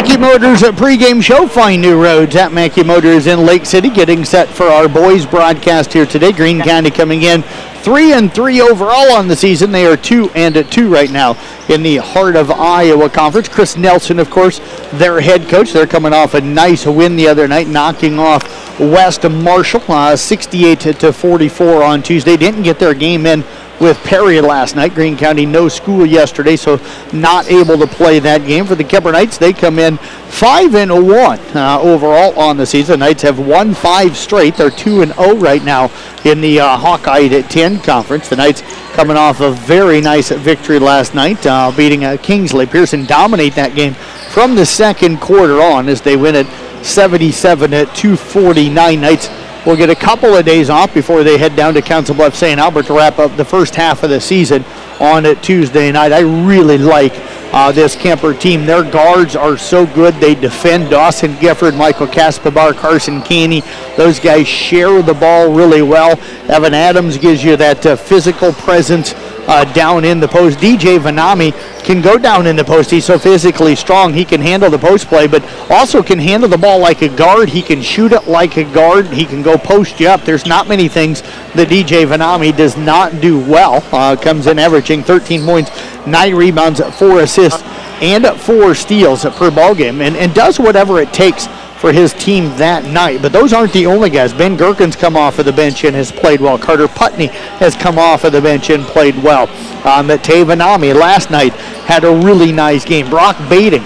Mackey Motors pregame show. Find new roads at Mackey Motors in Lake City. Getting set for our boys broadcast here today. Greene County coming in 3-3 overall on the season. They are 2-2 right now in the Heart of Iowa Conference. Chris Nelson, of course, their head coach. They're coming off a nice win the other night, knocking off West Marshall 68-44 on Tuesday. Didn't get their game in with Perry last night. Greene County no school yesterday, so not able to play that game. For the Kuemper Knights, they come in 5-1 overall on the season. The Knights have won 5 straight. They're 2-0 right now in the Hawkeye 10 conference. The Knights coming off a very nice victory last night, beating Kingsley. Pearson dominate that game from the second quarter on as they win it 77-49. Knights will get a couple of days off before they head down to Council Bluffs St. Albert to wrap up the first half of the season on a Tuesday night. I really like this Kuemper team. Their guards are so good. They defend. Dawson Gifford, Michael Caspabar, Carson Caney. Those guys share the ball really well. Evan Adams gives you that physical presence down in the post. DJ Vanami can go down in the post. He's so physically strong. He can handle the post play, but also can handle the ball like a guard. He can shoot it like a guard. He can go post you up. There's not many things that DJ Vanami does not do well. Comes in averaging 13 points, 9 rebounds, 4 assists, and 4 steals per ball game, and does whatever it takes for his team that night. But those aren't the only guys. Ben Gherkin's come off of the bench and has played well. Carter Putney has come off of the bench and played well. Tay Vanami last night had a really nice game. Brock Bading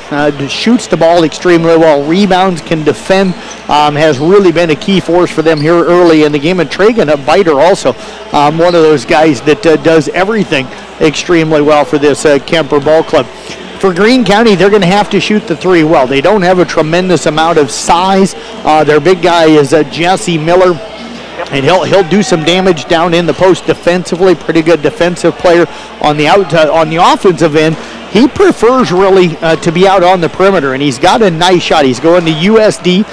shoots the ball extremely well. Rebounds, can defend, has really been a key force for them here early in the game. And Tragan Biter also one of those guys that does everything extremely well for this Kuemper ball club. For Greene County, they're going to have to shoot the 3 well. They don't have a tremendous amount of size. Their big guy is Jesse Miller, and he'll do some damage down in the post defensively. Pretty good defensive player on the on the offensive end. He prefers really to be out on the perimeter, and he's got a nice shot. He's going to USD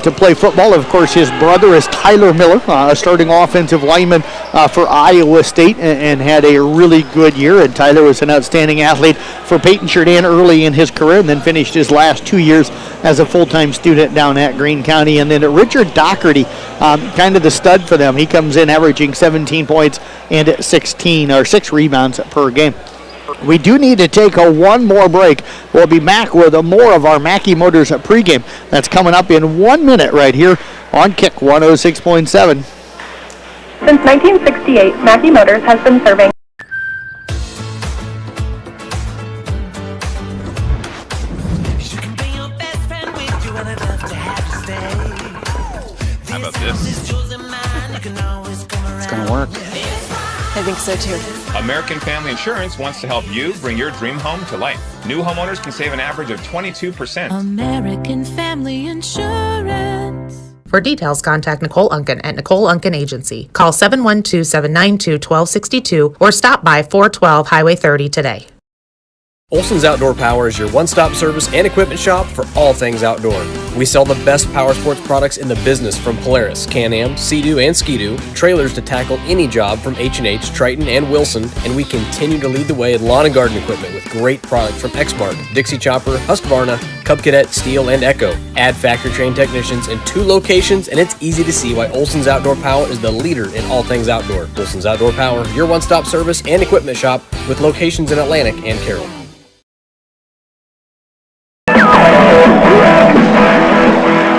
to play football. Of course, his brother is Tyler Miller, a starting offensive lineman for Iowa State, and had a really good year. And Tyler was an outstanding athlete for Peyton Jourdan early in his career, and then finished his last 2 years as a full-time student down at Greene County. And then Richard Doherty, kind of the stud for them. He comes in averaging 17 points and 6 rebounds per game. We do need to take one more break. We'll be back with more of our Mackey Motors pregame. That's coming up in 1 minute right here on Kick 106.7. Since 1968, Mackey Motors has been serving. How about this? It's going to work. I think so too. American Family Insurance wants to help you bring your dream home to life. New homeowners can save an average of 22%. American Family Insurance. For details, contact Nicole Unken at Nicole Unken Agency. Call 712-792-1262 or stop by 412 Highway 30 today. Olson's Outdoor Power is your one-stop service and equipment shop for all things outdoor. We sell the best power sports products in the business, from Polaris, Can-Am, Sea-Doo, and Ski-Doo, trailers to tackle any job from H&H, Triton, and Wilson, and we continue to lead the way in lawn and garden equipment with great products from Exmark, Dixie Chopper, Husqvarna, Cub Cadet, Steel, and Echo. Add factory-trained technicians in 2 locations, and it's easy to see why Olson's Outdoor Power is the leader in all things outdoor. Olson's Outdoor Power, your one-stop service and equipment shop with locations in Atlantic and Carroll.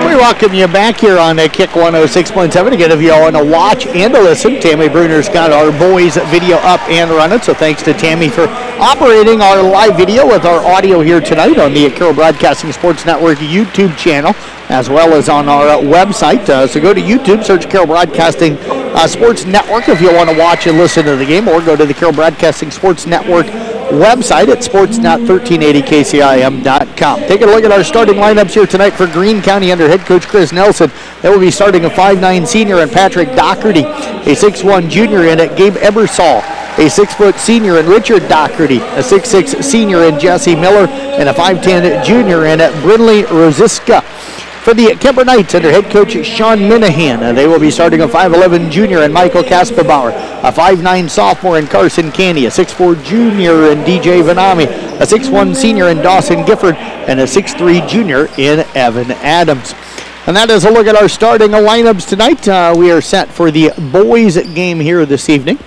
We welcome you back here on Kick 106.7 to give you all a watch and a listen. Tammy Bruner's got our boys video up and running, so thanks to Tammy for operating our live video with our audio here tonight on the Carroll Broadcasting Sports Network YouTube channel, as well as on our website. So go to YouTube, search Carroll Broadcasting Sports Network if you want to watch and listen to the game, or go to the Carroll Broadcasting Sports Network website at sports.1380kcim.com. Taking a look at our starting lineups here tonight for Greene County under head coach Chris Nelson. They will be starting a 5'9 senior in Patrick Doherty, a 6'1 junior in Gabe Ebersol, a 6' senior in Richard Doherty, a 6'6 senior in Jesse Miller, and a 5'10 junior in Brinley Rosiska. For the Kuemper Knights under head coach Sean Minahan, they will be starting a 5'11 junior in Michael Kaspabauer, a 5'9 sophomore in Carson Canny, a 6'4 junior in DJ Vanami, a 6'1 senior in Dawson Gifford, and a 6'3 junior in Evan Adams. And that is a look at our starting lineups tonight. We are set for the boys game here this evening.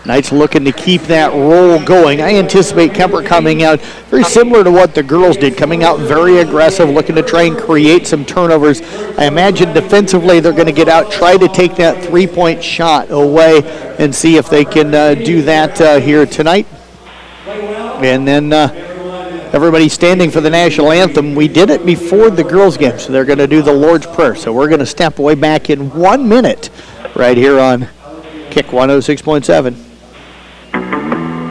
Knights looking to keep that roll going. I anticipate Kuemper coming out very similar to what the girls did, coming out very aggressive, looking to try and create some turnovers. I imagine defensively they're going to get out, try to take that three-point shot away and see if they can do that here tonight. And then everybody standing for the national anthem. We did it before the girls' game, so they're going to do the Lord's Prayer. So we're going to step away back in 1 minute right here on Kick 106.7.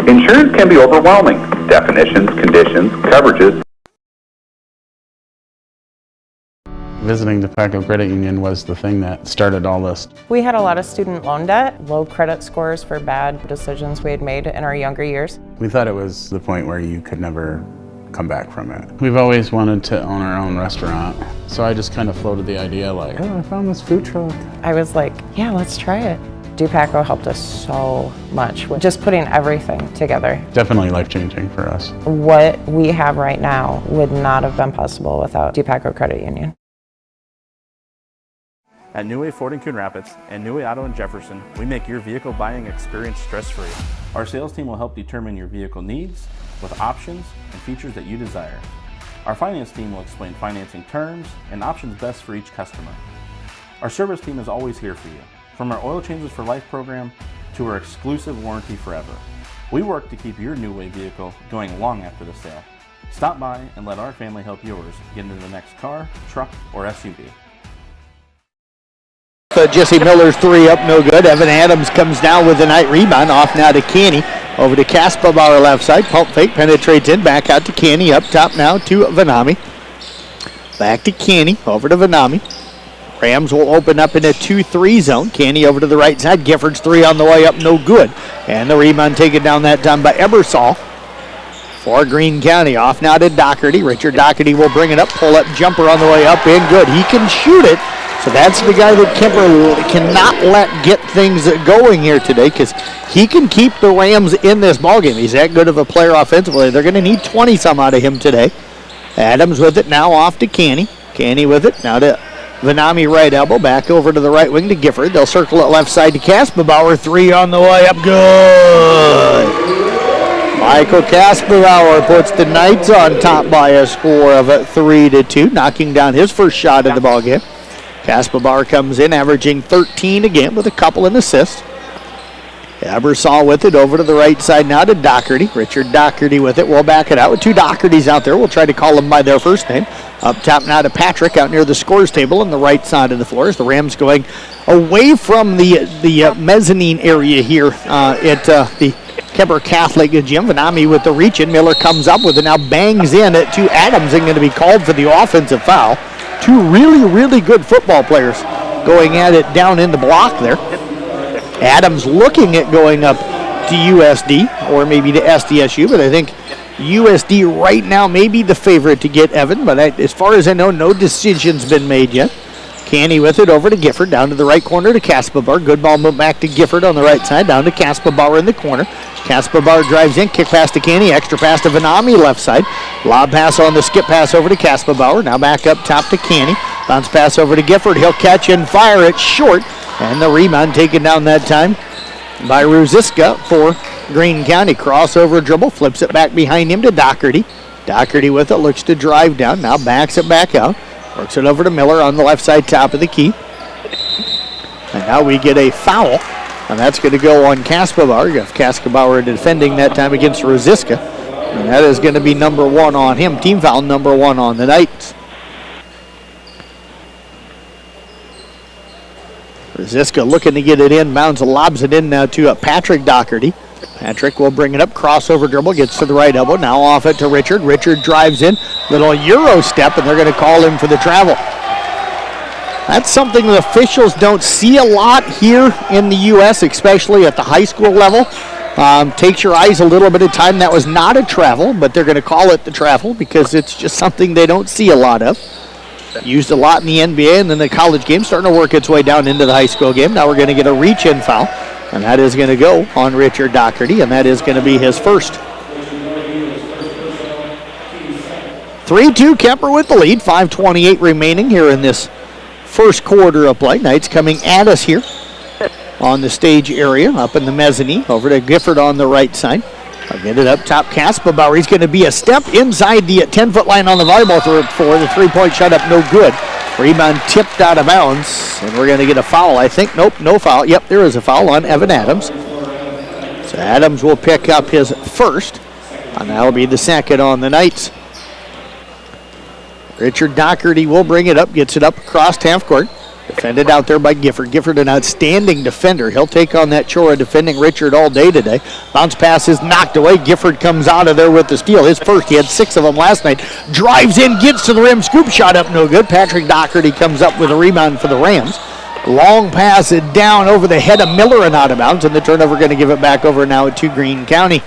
Insurance can be overwhelming. Definitions, conditions, coverages. Visiting the DePaco Credit Union was the thing that started all this. We had a lot of student loan debt, low credit scores for bad decisions we had made in our younger years. We thought it was the point where you could never come back from it. We've always wanted to own our own restaurant, so I just kind of floated the idea like, oh, I found this food truck. I was like, yeah, let's try it. DePaco helped us so much with just putting everything together. Definitely life-changing for us. What we have right now would not have been possible without DePaco Credit Union. At New Way Ford in Coon Rapids and New Way Auto in Jefferson, we make your vehicle buying experience stress-free. Our sales team will help determine your vehicle needs with options and features that you desire. Our finance team will explain financing terms and options best for each customer. Our service team is always here for you, from our Oil Changes for Life program to our exclusive warranty forever. We work to keep your New Way vehicle going long after the sale. Stop by and let our family help yours get into the next car, truck, or SUV. Jesse Miller's three up, no good. Evan Adams comes down with a night rebound. Off now to Canny. Over to Kaspabauer left side. Pump fake, penetrates in. Back out to Canny. Up top now to Vanami. Back to Canny. Over to Vanami. Rams will open up in a 2-3 zone. Canny over to the right side. Gifford's three on the way up, no good. And the rebound taken down that time by Ebersol for Greene County. Off now to Doherty. Richard Doherty will bring it up. Pull up jumper on the way up in, good. He can shoot it. So that's the guy that Kuemper cannot let get things going here today, because he can keep the Rams in this ballgame. He's that good of a player offensively. They're going to need 20-some out of him today. Adams with it now off to Canny. Canny with it now to Vanami right elbow. Back over to the right wing to Gifford. They'll circle it left side to Kaspabauer. Three on the way up. Good. Michael Kaspabauer puts the Knights on top by a score of 3-2, knocking down his first shot of the ballgame. Kaspabauer comes in averaging 13 a game with a couple of assists. Ebersol with it over to the right side now to Doherty. Richard Doherty with it. We'll back it out with two Dohertys out there. We'll try to call them by their first name. Up top now to Patrick out near the scores table on the right side of the floor as the Rams going away from the mezzanine area here at the Kuemper Catholic Gym. Vanami with the reach in. Miller comes up with it, now bangs in it to Adams and going to be called for the offensive foul. Two really, really good football players going at it down in the block there. Adams looking at going up to USD or maybe to SDSU, but I think USD right now may be the favorite to get Evan, but as far as I know, no decision's been made yet. Canny with it over to Gifford, down to the right corner to Kaspabauer. Good ball moved back to Gifford on the right side, down to Kaspabauer in the corner. Kaspabauer drives in, kick pass to Canny, extra pass to Vanami left side. Lob pass on the skip pass over to Kaspabauer. Now back up top to Canny. Bounce pass over to Gifford. He'll catch and fire it short. And the rebound taken down that time by Ruziska for Greene County. Crossover dribble, flips it back behind him to Doherty. Doherty with it, looks to drive down, now backs it back out. Works it over to Miller on the left side, top of the key. And now we get a foul, and that's going to go on Kaspabauer. Kaspabauer defending that time against Ruziska. And that is going to be number one on him. Team foul number one on the Knights. Ruziska looking to get it in, lobs it in now to Patrick Doherty. Patrick will bring it up, crossover dribble, gets to the right elbow, now off it to Richard. Richard drives in, little Euro step, and they're going to call him for the travel. That's something the officials don't see a lot here in the U.S., especially at the high school level. Takes your eyes a little bit of time. That was not a travel, but they're going to call it the travel because it's just something they don't see a lot of. Used a lot in the NBA and then the college game, starting to work its way down into the high school game. Now we're going to get a reach-in foul, and that is going to go on Richard Doherty, and that is going to be his first. 3-2 Kuemper with the lead, 5:28 remaining here in this first quarter of play. Knights coming at us here on the stage area, up in the mezzanine, over to Gifford on the right side. I'll get it up top, Kaspabauer. He's going to be a step inside the 10-foot line on the volleyball for the three-point shot up, no good. Rebound tipped out of bounds, and we're going to get a foul, I think. Nope, no foul. Yep, there is a foul on Evan Adams. So Adams will pick up his first, and that'll be the second on the Knights. Richard Doherty will bring it up, gets it up across half court. Defended out there by Gifford. Gifford, an outstanding defender. He'll take on that chore of defending Richard all day today. Bounce pass is knocked away. Gifford comes out of there with the steal. His first. He had 6 of them last night. Drives in, gets to the rim. Scoop shot up, no good. Patrick Doherty comes up with a rebound for the Rams. Long pass it down over the head of Miller and out of bounds. And the turnover going to give it back over now to Greene County.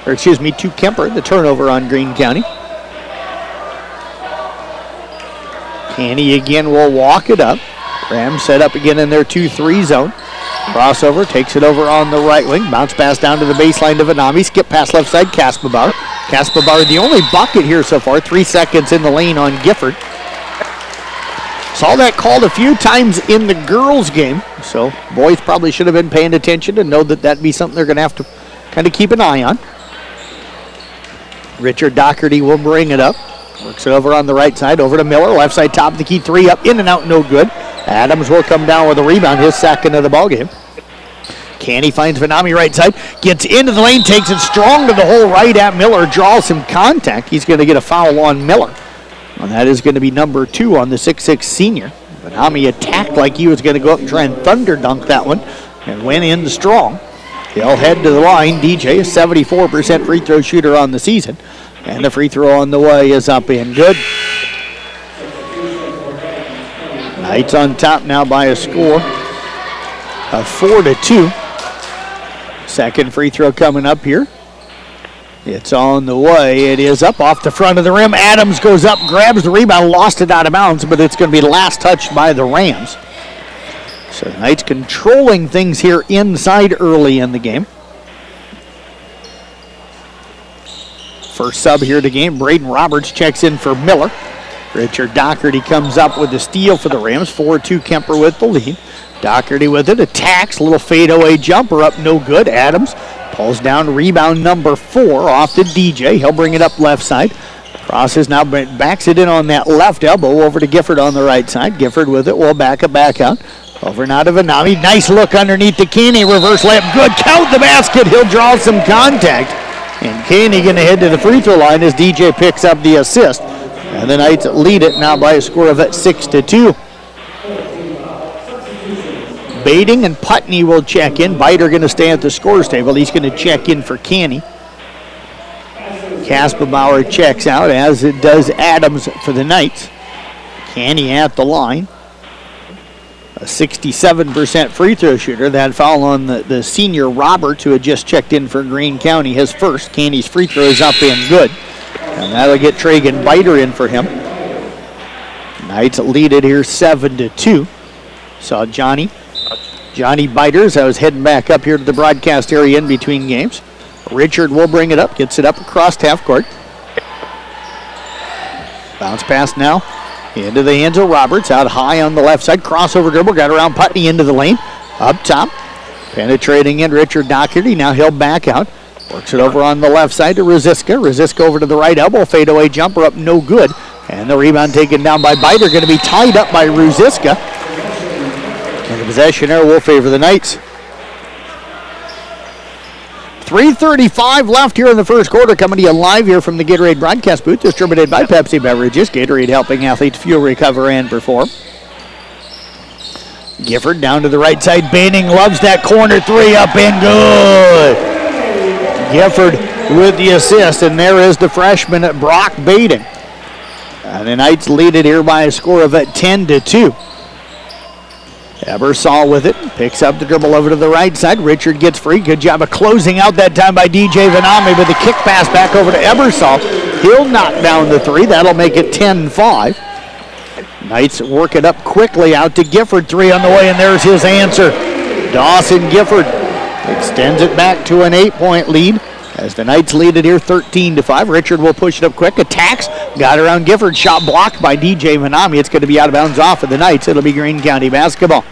Or excuse me, to Kuemper. The turnover on Greene County. Canny again will walk it up. Rams set up again in their 2-3 zone. Crossover, takes it over on the right wing. Bounce pass down to the baseline to Vanami. Skip pass left side, Kaspabauer. Kaspabauer, the only bucket here so far. 3 seconds in the lane on Gifford. Saw that called a few times in the girls' game. So boys probably should have been paying attention and know that that'd be something they're going to have to kind of keep an eye on. Richard Doherty will bring it up. Works it over on the right side, over to Miller. Left side, top of the key, 3 up, in and out, no good. Adams will come down with a rebound, his second of the ballgame. Canny finds Vanami right side, gets into the lane, takes it strong to the hole right at Miller, draws some contact. He's going to get a foul on Miller. And that is going to be number 2 on the 6'6 senior. Vanami attacked like he was going to go up and try and thunder dunk that one, and went in strong. He'll head to the line. DJ, a 74% free throw shooter on the season. And the free throw on the way is up and good. Knights on top now by a score of 4-2. Second free throw coming up here. It's on the way. It is up off the front of the rim. Adams goes up, grabs the rebound, lost it out of bounds, but it's going to be last touched by the Rams. So the Knights controlling things here inside early in the game. First sub here to game, Braden Roberts checks in for Miller. Richard Doherty comes up with the steal for the Rams. 4-2 Kuemper with the lead. Doherty with it, attacks, little fadeaway jumper up, no good. Adams pulls down, rebound number 4 off to DJ. He'll bring it up left side. Crosses now, backs it in on that left elbow over to Gifford on the right side. Gifford with it, will back it back out. Over now to Vanami. Nice look underneath the Caney. Reverse layup, good. Count the basket. He'll draw some contact. And Caney going to head to the free throw line as DJ picks up the assist. And the Knights lead it now by a score of 6-2. Bading and Putney will check in. Biter going to stay at the scorer's table. He's going to check in for Caney. Kaspabauer checks out, as it does Adams for the Knights. Caney at the line. A 67% free throw shooter. That foul on the senior Roberts, who had just checked in for Greene County, his first. Caney's free throw is up and good. And that'll get Tragan Biter in for him. Knights lead it here 7-2. Saw Johnny Biters. I was heading back up here to the broadcast area in between games. Richard will bring it up, gets it up across half court. Bounce pass now into the hands of Roberts, out high on the left side. Crossover dribble, got around Putney into the lane. Up top, penetrating in Richard Doherty. Now he'll back out. Works it over on the left side to Rosiska. Rosiska over to the right elbow. Fadeaway jumper up, no good. And the rebound taken down by Biter, going to be tied up by Rosiska. And the possession error will favor the Knights. 3:35 left here in the first quarter, coming to you live here from the Gatorade broadcast booth, distributed by Pepsi Beverages. Gatorade helping athletes fuel, recover, and perform. Gifford down to the right side. Banning loves that corner 3 up and good. Gifford with the assist, and there is the freshman Brock Bading. And the Knights lead it here by a score of 10-2. Ebersol with it, picks up the dribble over to the right side. Richard gets free. Good job of closing out that time by DJ Vanami with the kick pass back over to Ebersol. He'll knock down the 3. That'll make it 10-5. Knights work it up quickly out to Gifford. 3 on the way, and there's his answer. Dawson Gifford extends it back to an 8-point lead as the Knights lead it here 13-5. Richard will push it up quick. Attacks. Got around Gifford. Shot blocked by DJ Manami. It's going to be out of bounds off of the Knights. It'll be Greene County basketball.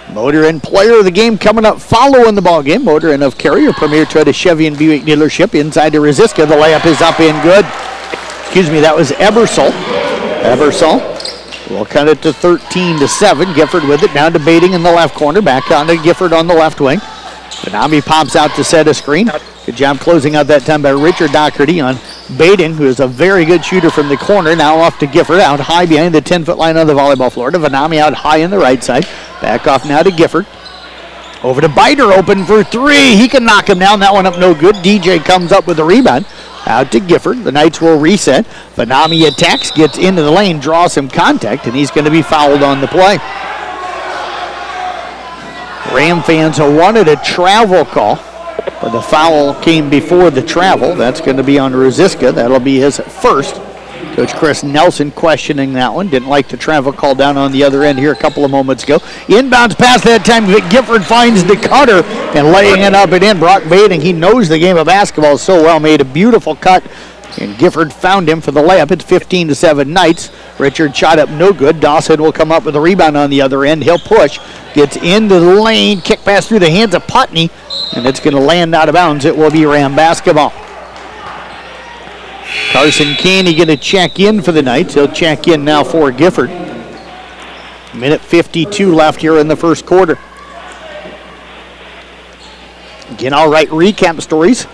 Motorin player of the game coming up following the ball game. Motorin of Cary, your premier Toyota Chevy and Buick dealership. Inside to Rosiska. The layup is up in good. Excuse me, that was Ebersol. Ebersol will cut it to 13-7. Gifford with it down to Bading in the left corner. Back on to Gifford on the left wing. Benami pops out to set a screen. Good job closing out that time by Richard Doherty on Bading, who is a very good shooter from the corner. Now off to Gifford, out high behind the 10-foot line on the volleyball floor. To Benami out high in the right side. Back off now to Gifford. Over to Biter, open for 3. He can knock him down. That one up no good. DJ comes up with the rebound. Out to Gifford. The Knights will reset. Benami attacks, gets into the lane, draws some contact, and he's going to be fouled on the play. Ram fans wanted a travel call, but the foul came before the travel. That's going to be on Rosiska. That'll be his first. Coach Chris Nelson questioning that one. Didn't like the travel call down on the other end here a couple of moments ago. Inbounds pass that time. Gifford finds the cutter and laying it up and in. Brock Bading, he knows the game of basketball so well, made a beautiful cut, and Gifford found him for the layup. It's 15-7 Knights. Richard shot up no good. Dawson will come up with a rebound on the other end. He'll push. Gets into the lane. Kick pass through the hands of Putney, and it's going to land out of bounds. It will be Ram basketball. Carson Caney going to check in for the Knights. He'll check in now for Gifford. Minute 52 left here in the first quarter. Again, I'll write recap stories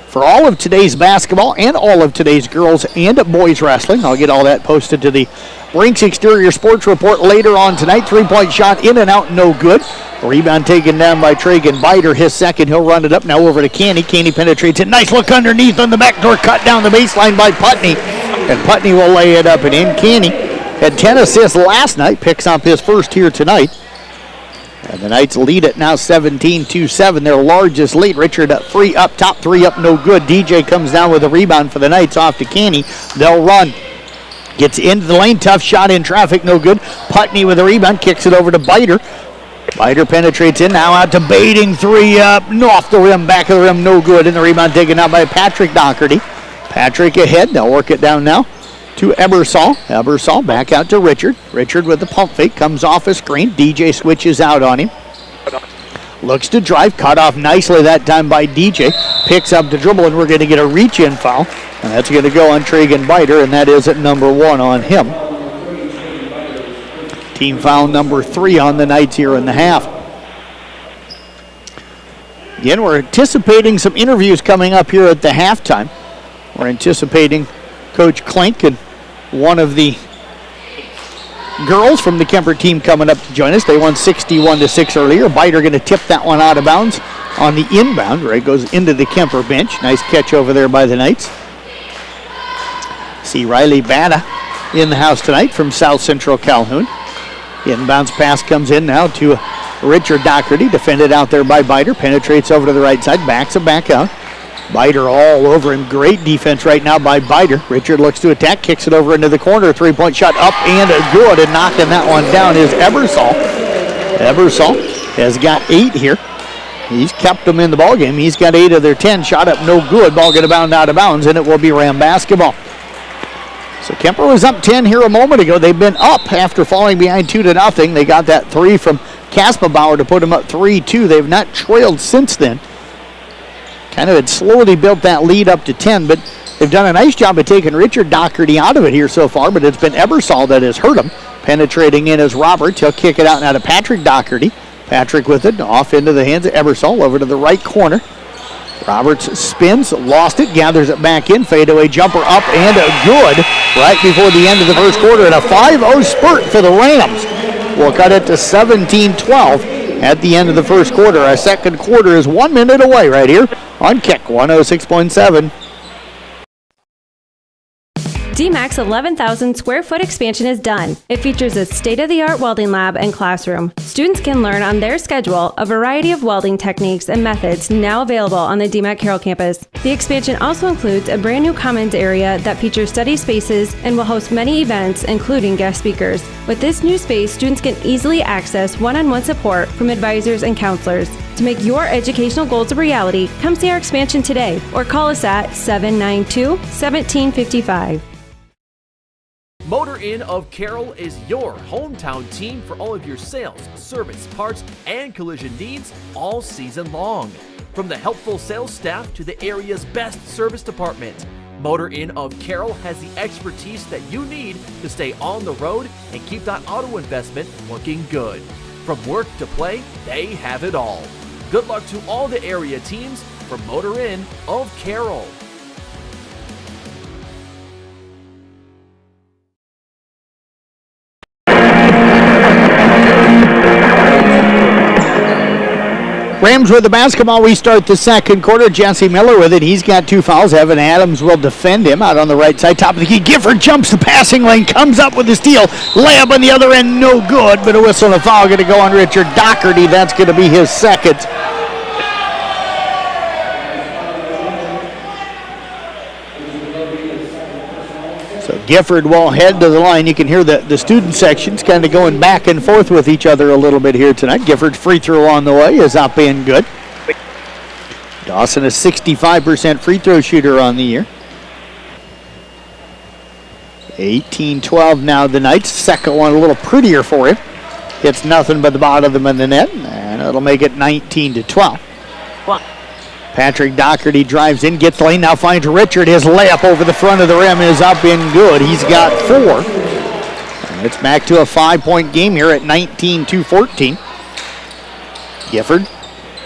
for all of today's basketball and all of today's girls and boys wrestling. I'll get all that posted to the Brinks Exterior Sports Report later on tonight. 3-point shot in and out, no good. Rebound taken down by Tragan Biter. His second, he'll run it up now over to Caney. Caney penetrates it. Nice look underneath on the backdoor cut down the baseline by Putney. And Putney will lay it up and in. Caney had 10 assists last night. Picks up his first here tonight. And the Knights lead it now 17-7, their largest lead. Richard up free up top, 3 up, no good. DJ comes down with a rebound for the Knights off to Caney. They'll run. Gets into the lane, tough shot in traffic, no good. Putney with a rebound, kicks it over to Biter. Biter penetrates in, now out to Bading, 3 up, off the rim, back of the rim, no good. And the rebound taken out by Patrick Doherty. Patrick ahead, they'll work it down now to Ebersol. Ebersol back out to Richard. Richard with the pump fake, comes off a screen. DJ switches out on him. Looks to drive, cut off nicely that time by DJ. Picks up the dribble, and we're going to get a reach-in foul. And that's going to go on Tragan Biter, and that is at number 1 on him. Team foul number 3 on the Knights here in the half. Again, we're anticipating some interviews coming up here at the halftime. We're anticipating Coach Klink and one of the girls from the Kuemper team coming up to join us. They won 61-6 earlier. Biter going to tip that one out of bounds on the inbound. Right, goes into the Kuemper bench. Nice catch over there by the Knights. See Riley Bada in the house tonight from South Central Calhoun. Inbounds pass comes in now to Richard Doherty, defended out there by Biter. Penetrates over to the right side, backs it back out. Biter all over him. Great defense right now by Biter. Richard looks to attack, kicks it over into the corner. 3-point shot up and good, and knocking that one down is Ebersol. Ebersol has got 8 here. He's kept them in the ballgame. He's got 8 of their 10. Shot up, no good. Ball going to bound out of bounds, and it will be Ram basketball. So Kuemper was up 10 here a moment ago. They've been up after falling behind 2-0. They got that 3 from Kaspabauer to put them up 3-2. They've not trailed since then. Kind of had slowly built that lead up to 10, but they've done a nice job of taking Richard Doherty out of it here so far, but it's been Ebersol that has hurt him. Penetrating in is Roberts. He'll kick it out now to Patrick Doherty. Patrick with it, off into the hands of Ebersol, over to the right corner. Roberts spins, lost it, gathers it back in, fadeaway jumper up and good right before the end of the first quarter, and a 5-0 spurt for the Rams. We'll cut it to 17-12 at the end of the first quarter. Our second quarter is 1 minute away right here on Kick 106.7. DMAC's 11,000 square foot expansion is done. It features a state-of-the-art welding lab and classroom. Students can learn on their schedule a variety of welding techniques and methods now available on the DMAC Carroll campus. The expansion also includes a brand new commons area that features study spaces and will host many events, including guest speakers. With this new space, students can easily access one-on-one support from advisors and counselors. To make your educational goals a reality, come see our expansion today or call us at 792-1755. Motor Inn of Carroll is your hometown team for all of your sales, service, parts, and collision needs all season long. From the helpful sales staff to the area's best service department, Motor Inn of Carroll has the expertise that you need to stay on the road and keep that auto investment looking good. From work to play, they have it all. Good luck to all the area teams from Motor Inn of Carroll. Rams with the basketball. We start the second quarter. Jesse Miller with it. He's got 2 fouls. Evan Adams will defend him out on the right side. Top of the key. Gifford jumps the passing lane. Comes up with the steal. Layup on the other end. No good. But a whistle and a foul going to go on Richard Doherty. That's going to be his second. So Gifford will head to the line. You can hear the student sections kind of going back and forth with each other a little bit here tonight. Gifford's free throw on the way is up and good. Dawson, a 65% free throw shooter on the year. 18-12 now the Knights. Second one a little prettier for him. Hits nothing but the bottom of the net, and it'll make it 19-12. Patrick Doherty drives in, gets the lane, now finds Richard. His layup over the front of the rim is up and good. He's got 4. And it's back to a 5-point game here at 19-14. Gifford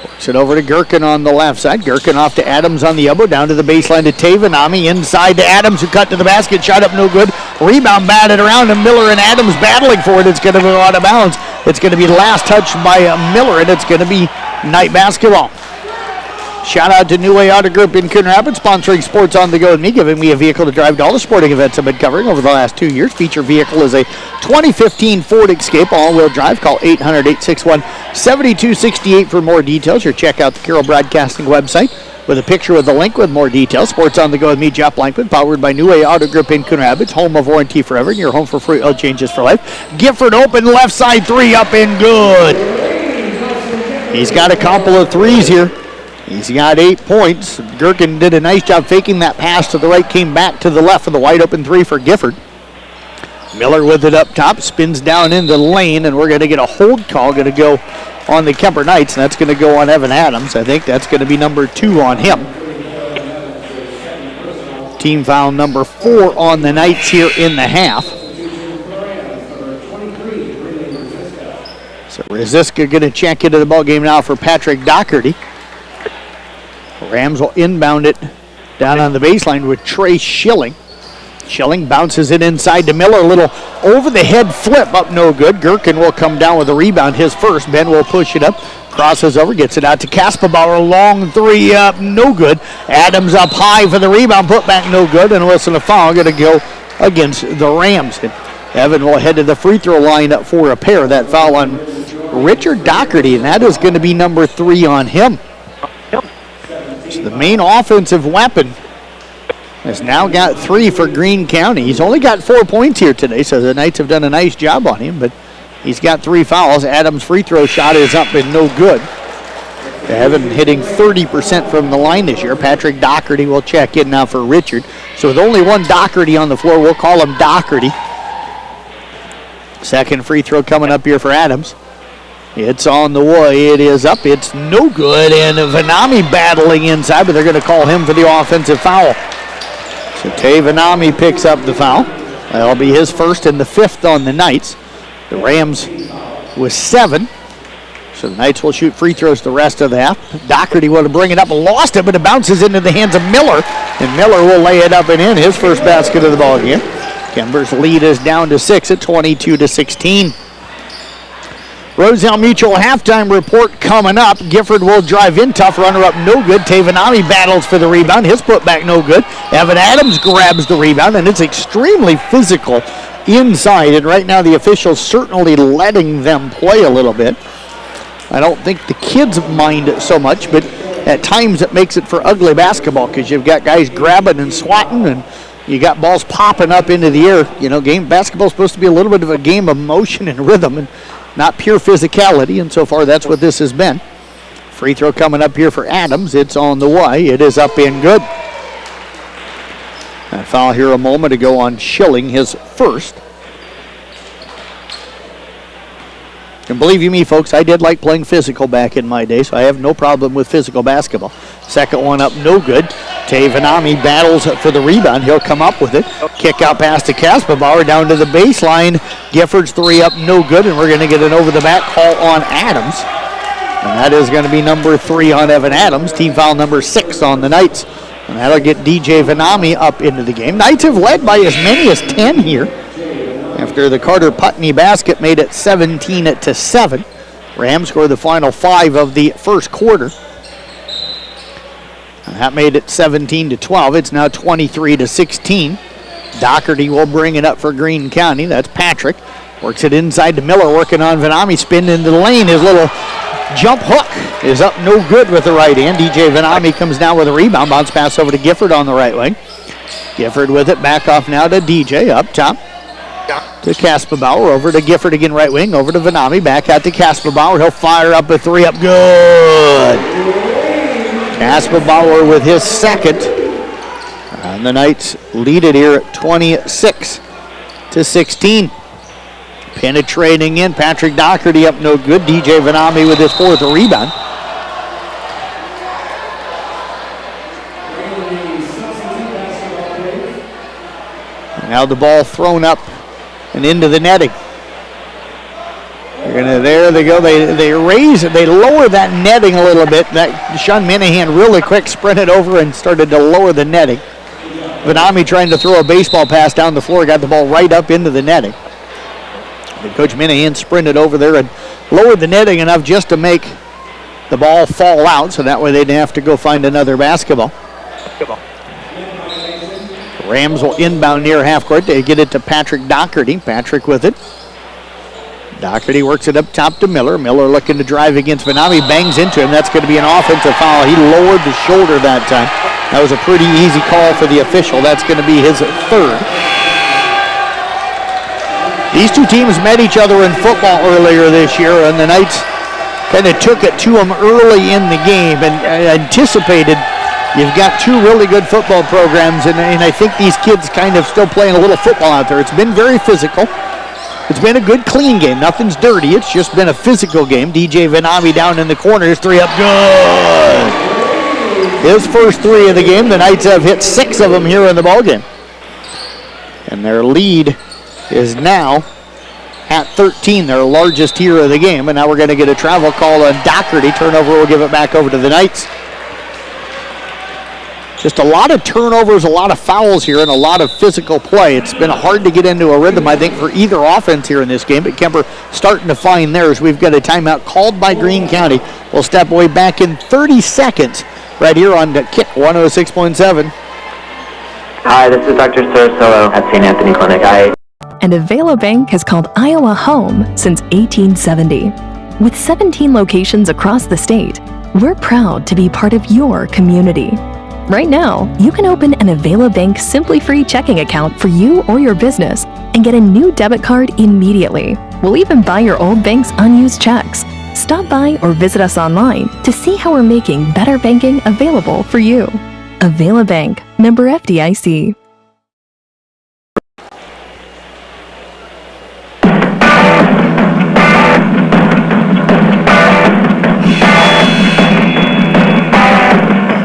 works it over to Gherkin on the left side. Gherkin off to Adams on the elbow, down to the baseline to Tavanami. Inside to Adams, who cut to the basket, shot up no good. Rebound batted around, and Miller and Adams battling for it. It's going to go out of bounds. It's going to be the last touch by Miller, and it's going to be Knight basketball. Shout out to New Way Auto Group in Coon Rapids, sponsoring Sports on the Go with me, giving me a vehicle to drive to all the sporting events I've been covering over the last 2 years. Feature vehicle is a 2015 Ford Escape all-wheel drive. Call 800-861-7268 for more details, or check out the Carroll Broadcasting website with a picture with a link with more details. Sports on the Go with me, Jeff Blankman, powered by New Way Auto Group in Coon Rapids, home of warranty forever, and your home for free oil changes for life. Gifford open, left side 3 up and good. He's got a couple of threes here. He's got 8 points. Gherkin did a nice job faking that pass to the right, came back to the left for the wide open 3 for Gifford. Miller with it up top, spins down into the lane, and we're going to get a hold call, going to go on the Kuemper Knights, and that's going to go on Evan Adams. I think that's going to be number 2 on him. Team foul number 4 on the Knights here in the half. So Rosiska going to check into the ball game now for Patrick Doherty. Rams will inbound it down on the baseline with Trey Schilling. Schilling bounces it inside to Miller. A little over-the-head flip up, no good. Gherkin will come down with a rebound, his first. Ben will push it up, crosses over, gets it out to Kaspabauer. Long 3 up, no good. Adams up high for the rebound, put back, no good. And a whistle and a foul going to go against the Rams. And Evan will head to the free throw line up for a pair. That foul on Richard Doherty, and that is going to be number 3 on him. So the main offensive weapon has now got 3 for Greene County. He's only got 4 points here today, so the Knights have done a nice job on him, but he's got 3 fouls. Adams' free throw shot is up and no good. Evan hitting 30% from the line this year. Patrick Doherty will check in now for Richard. So with only one Doherty on the floor, we'll call him Doherty. Second free throw coming up here for Adams. It's on the way. It is up. It's no good. And Vanami battling inside, but they're going to call him for the offensive foul. So Vanami picks up the foul. That'll be his first and the 5th on the Knights. The Rams with 7. So the Knights will shoot free throws the rest of the half. Doherty will bring it up, lost it, but it bounces into the hands of Miller. And Miller will lay it up and in, his first basket of the ball game. Kuemper's lead is down to 6 at 22-16. Roselle Mutual halftime report coming up. Gifford will drive in. Tough runner up, no good. Tavanami battles for the rebound. His putback, no good. Evan Adams grabs the rebound, and it's extremely physical inside. And right now the officials certainly letting them play a little bit. I don't think the kids mind it so much, but at times it makes it for ugly basketball because you've got guys grabbing and swatting, and you got balls popping up into the air. You know, basketball is supposed to be a little bit of a game of motion and rhythm, and not pure physicality, and so far that's what this has been. Free throw coming up here for Adams. It's on the way. It is up and good. A foul here a moment ago on Schilling, his first. And believe you me, folks, I did like playing physical back in my day, so I have no problem with physical basketball. Second one up, no good. Tavanami battles for the rebound. He'll come up with it. Kick out pass to Kaspabauer down to the baseline. Gifford's three up, no good, and we're going to get an over-the-back call on Adams. And that is going to be number 3 on Evan Adams, team foul number 6 on the Knights. And that'll get DJ Vanami up into the game. Knights have led by as many as 10 here, after the Carter Putney basket made it 17-7. Rams scored the final 5 of the first quarter. And that made it 17-12. It's now 23-16. Doherty will bring it up for Greene County. That's Patrick. Works it inside to Miller, working on Vanami. Spin into the lane. His little jump hook is up no good with the right hand. DJ Vanami comes down with a rebound. Bounce pass over to Gifford on the right wing. Gifford with it. Back off now to DJ up top. To Kaspabauer, over to Gifford again, right wing, over to Vanami, back out to Kaspabauer. He'll fire up a 3 up, good. Kaspabauer with his second. And the Knights lead it here at 26-16. Penetrating in, Patrick Doherty up no good. DJ Vanami with his 4th rebound. Now the ball thrown up and into the netting. There they go. They raise it. They lower that netting a little bit. That Sean Minahan really quick sprinted over and started to lower the netting. Vanami trying to throw a baseball pass down the floor, got the ball right up into the netting. And Coach Minahan sprinted over there and lowered the netting enough just to make the ball fall out, so that way they didn't have to go find another basketball. Rams will inbound near half court. They get it to Patrick Doherty. Patrick with it. Doherty works it up top to Miller. Miller looking to drive against Vanami. Bangs into him. That's going to be an offensive foul. He lowered the shoulder that time. That was a pretty easy call for the official. That's going to be his 3rd. These two teams met each other in football earlier this year, and the Knights kind of took it to them early in the game and anticipated. You've got 2 really good football programs, and I think these kids kind of still playing a little football out there. It's been very physical. It's been a good, clean game. Nothing's dirty. It's just been a physical game. DJ Vanami down in the corner. His 3 up, good. His first 3 of the game. The Knights have hit 6 of them here in the ballgame. And their lead is now at 13, their largest here of the game. And now we're going to get a travel call on Doherty. Turnover will give it back over to the Knights. Just a lot of turnovers, a lot of fouls here, and a lot of physical play. It's been hard to get into a rhythm, I think, for either offense here in this game, but Kuemper starting to find theirs. We've got a timeout called by Greene County. We'll step away back in 30 seconds right here on the Kick 106.7. Hi, this is Dr. Sorosolo at St. Anthony Clinic. And Avela Bank has called Iowa home since 1870. With 17 locations across the state, we're proud to be part of your community. Right now, you can open an Avela Bank Simply Free checking account for you or your business and get a new debit card immediately. We'll even buy your old bank's unused checks. Stop by or visit us online to see how we're making better banking available for you. Avela Bank, member FDIC.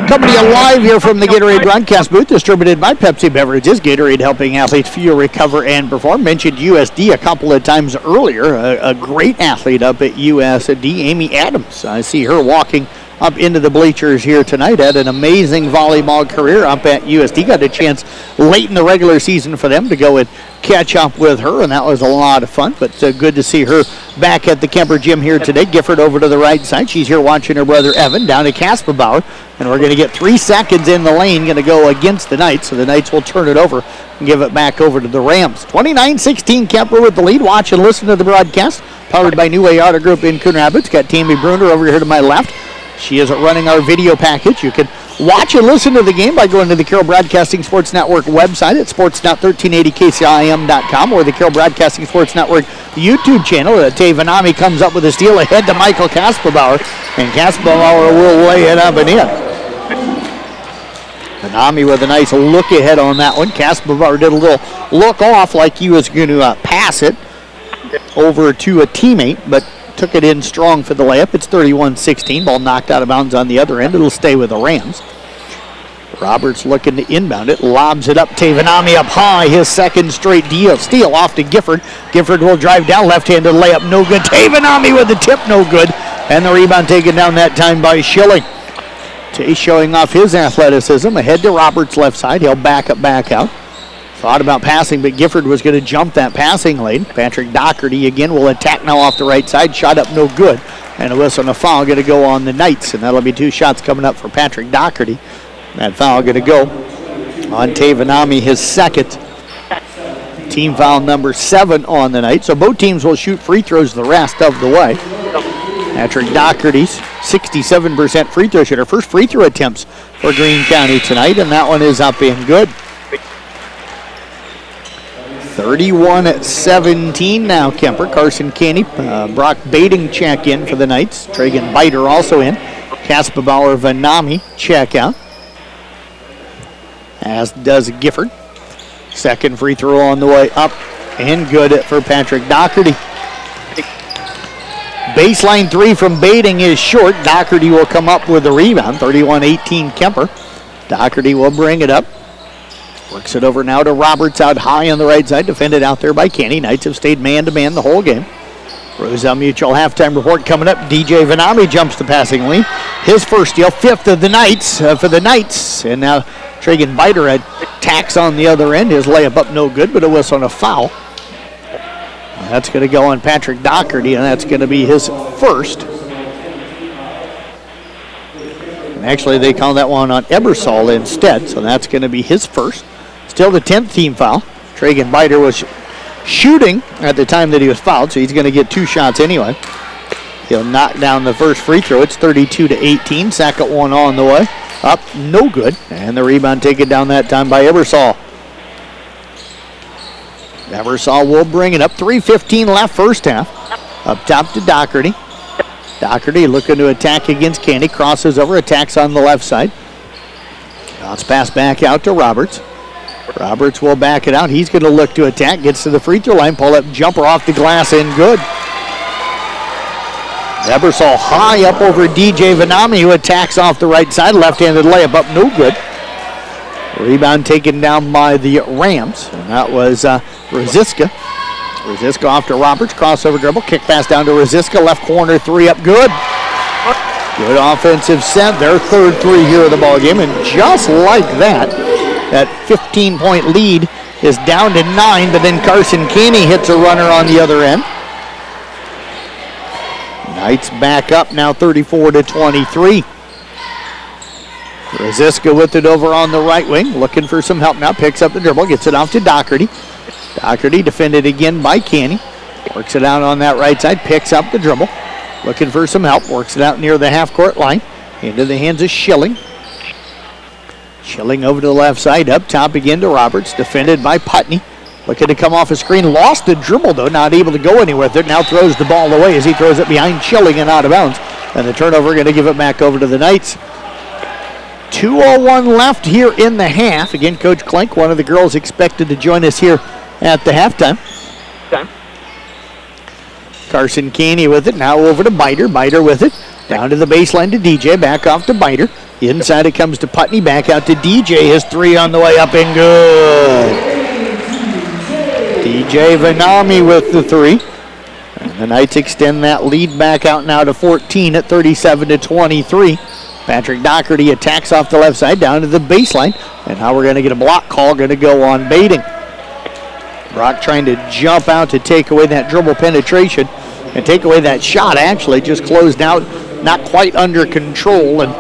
Coming to you live here from the Gatorade broadcast booth, distributed by Pepsi Beverages. Gatorade helping athletes feel, recover, and perform. Mentioned USD a couple of times earlier. A great athlete up at USD, Amy Adams. I see her walking up into the bleachers here tonight. Had an amazing volleyball career up at USD. Got a chance late in the regular season for them to go and catch up with her, and that was a lot of fun. But good to see her back at the Kuemper gym here today. Gifford over to the right side. She's here watching her brother Evan down to Kasperbauer, and we're going to get 3 seconds in the lane, going to go against the Knights, so the Knights will turn it over and give it back over to the Rams. 29-16, Kuemper with the lead. Watch and listen to the broadcast, powered by New Way Auto Group in Coon Rapids. Got Tammy Bruner over here to my left. She is running our video package. You can watch and listen to the game by going to the Carroll Broadcasting Sports Network website at sports.1380kcim.com or the Carroll Broadcasting Sports Network YouTube channel. Tay Vanami comes up with a steal ahead to Michael Kasperbauer, and Kasperbauer will lay it up and in. Vanami with a nice look ahead on that one. Kasperbauer did a little look off like he was going to pass it over to a teammate, but took it in strong for the layup. It's 31-16. Ball knocked out of bounds on the other end. It'll stay with the Rams. Roberts looking to inbound it. Lobs it up. Tavanami up high. His second straight steal off to Gifford. Gifford will drive down. Left-handed layup. No good. Tavanami with the tip. No good. And the rebound taken down that time by Schilling. Tay showing off his athleticism. Ahead to Roberts' left side. He'll back up, back out. Thought about passing, but Gifford was going to jump that passing lane. Patrick Doherty again will attack now off the right side. Shot up no good. And a whistle and a foul going to go on the Knights. And that'll be 2 shots coming up for Patrick Doherty. That foul going to go on Tavanami, his second. Team foul number 7 on the night. So both teams will shoot free throws the rest of the way. Patrick Doherty's 67% free throw shooter. First free throw attempts for Greene County tonight, and that one is up and good. 31-17 now, Kuemper. Carson Canny, Brock Bading check in for the Knights. Tragan Biter also in. Kasperbauer, Vanami check out, as does Gifford. Second free throw on the way up, and good for Patrick Doherty. Baseline 3 from Bading is short. Doherty will come up with the rebound. 31-18 Kuemper. Doherty will bring it up. Works it over now to Roberts out high on the right side. Defended out there by Kenny. Knights have stayed man-to-man the whole game. Roselle Mutual halftime report coming up. DJ Vanami jumps the passing lane. His first steal, 5th of the Knights for the Knights. And now Tragan Biter attacks on the other end. His layup up no good, but a whistle on a foul. That's going to go on Patrick Doherty, and that's going to be his first. And actually, they call that one on Ebersol instead, so that's going to be his first. Still the 10th team foul. Tragan Biter was shooting at the time that he was fouled, so he's going to get 2 shots anyway. He'll knock down the first free throw. It's 32-18. Second one on the way. Up, no good. And the rebound taken down that time by Ebersol. Ebersol will bring it up. 3:15 left first half. Up top to Doherty. Doherty looking to attack against Candy. Crosses over, attacks on the left side. Now it's passed back out to Roberts. Roberts will back it out. He's going to look to attack. Gets to the free throw line. Pull up jumper off the glass and good. Ebersol high up over DJ Vanami, who attacks off the right side. Left-handed layup up, no good. Rebound taken down by the Rams. And that was Rosiska. Rosiska off to Roberts. Crossover dribble. Kick pass down to Rosiska. Left corner 3 up, good. Good offensive set. Their third 3 here of the ball game. And just like that, that 15-point lead is down to 9, but then Carson Caney hits a runner on the other end. Knights back up now 34-23. Rosiska with it over on the right wing, looking for some help now, picks up the dribble, gets it off to Doherty. Doherty defended again by Caney. Works it out on that right side, picks up the dribble, looking for some help, works it out near the half-court line, into the hands of Schilling. Schilling over to the left side, up top again to Roberts, defended by Putney. Looking to come off a screen, lost the dribble though, not able to go anywhere with it. Now throws the ball away as he throws it behind Schilling and out of bounds. And the turnover going to give it back over to the Knights. 2:01 left here in the half. Again, Coach Klink, one of the girls expected to join us here at the halftime. Carson Caney with it, now over to Biter. Biter with it, down to the baseline to DJ, back off to Biter. Inside it comes to Putney, back out to DJ. His 3 on the way up and good. DJ Vanami with the 3. And the Knights extend that lead back out now to 14 at 37-23. Patrick Doherty attacks off the left side down to the baseline. And now we're going to get a block call, going to go on Bading. Brock trying to jump out to take away that dribble penetration and take away that shot. Actually just closed out, not quite under control. And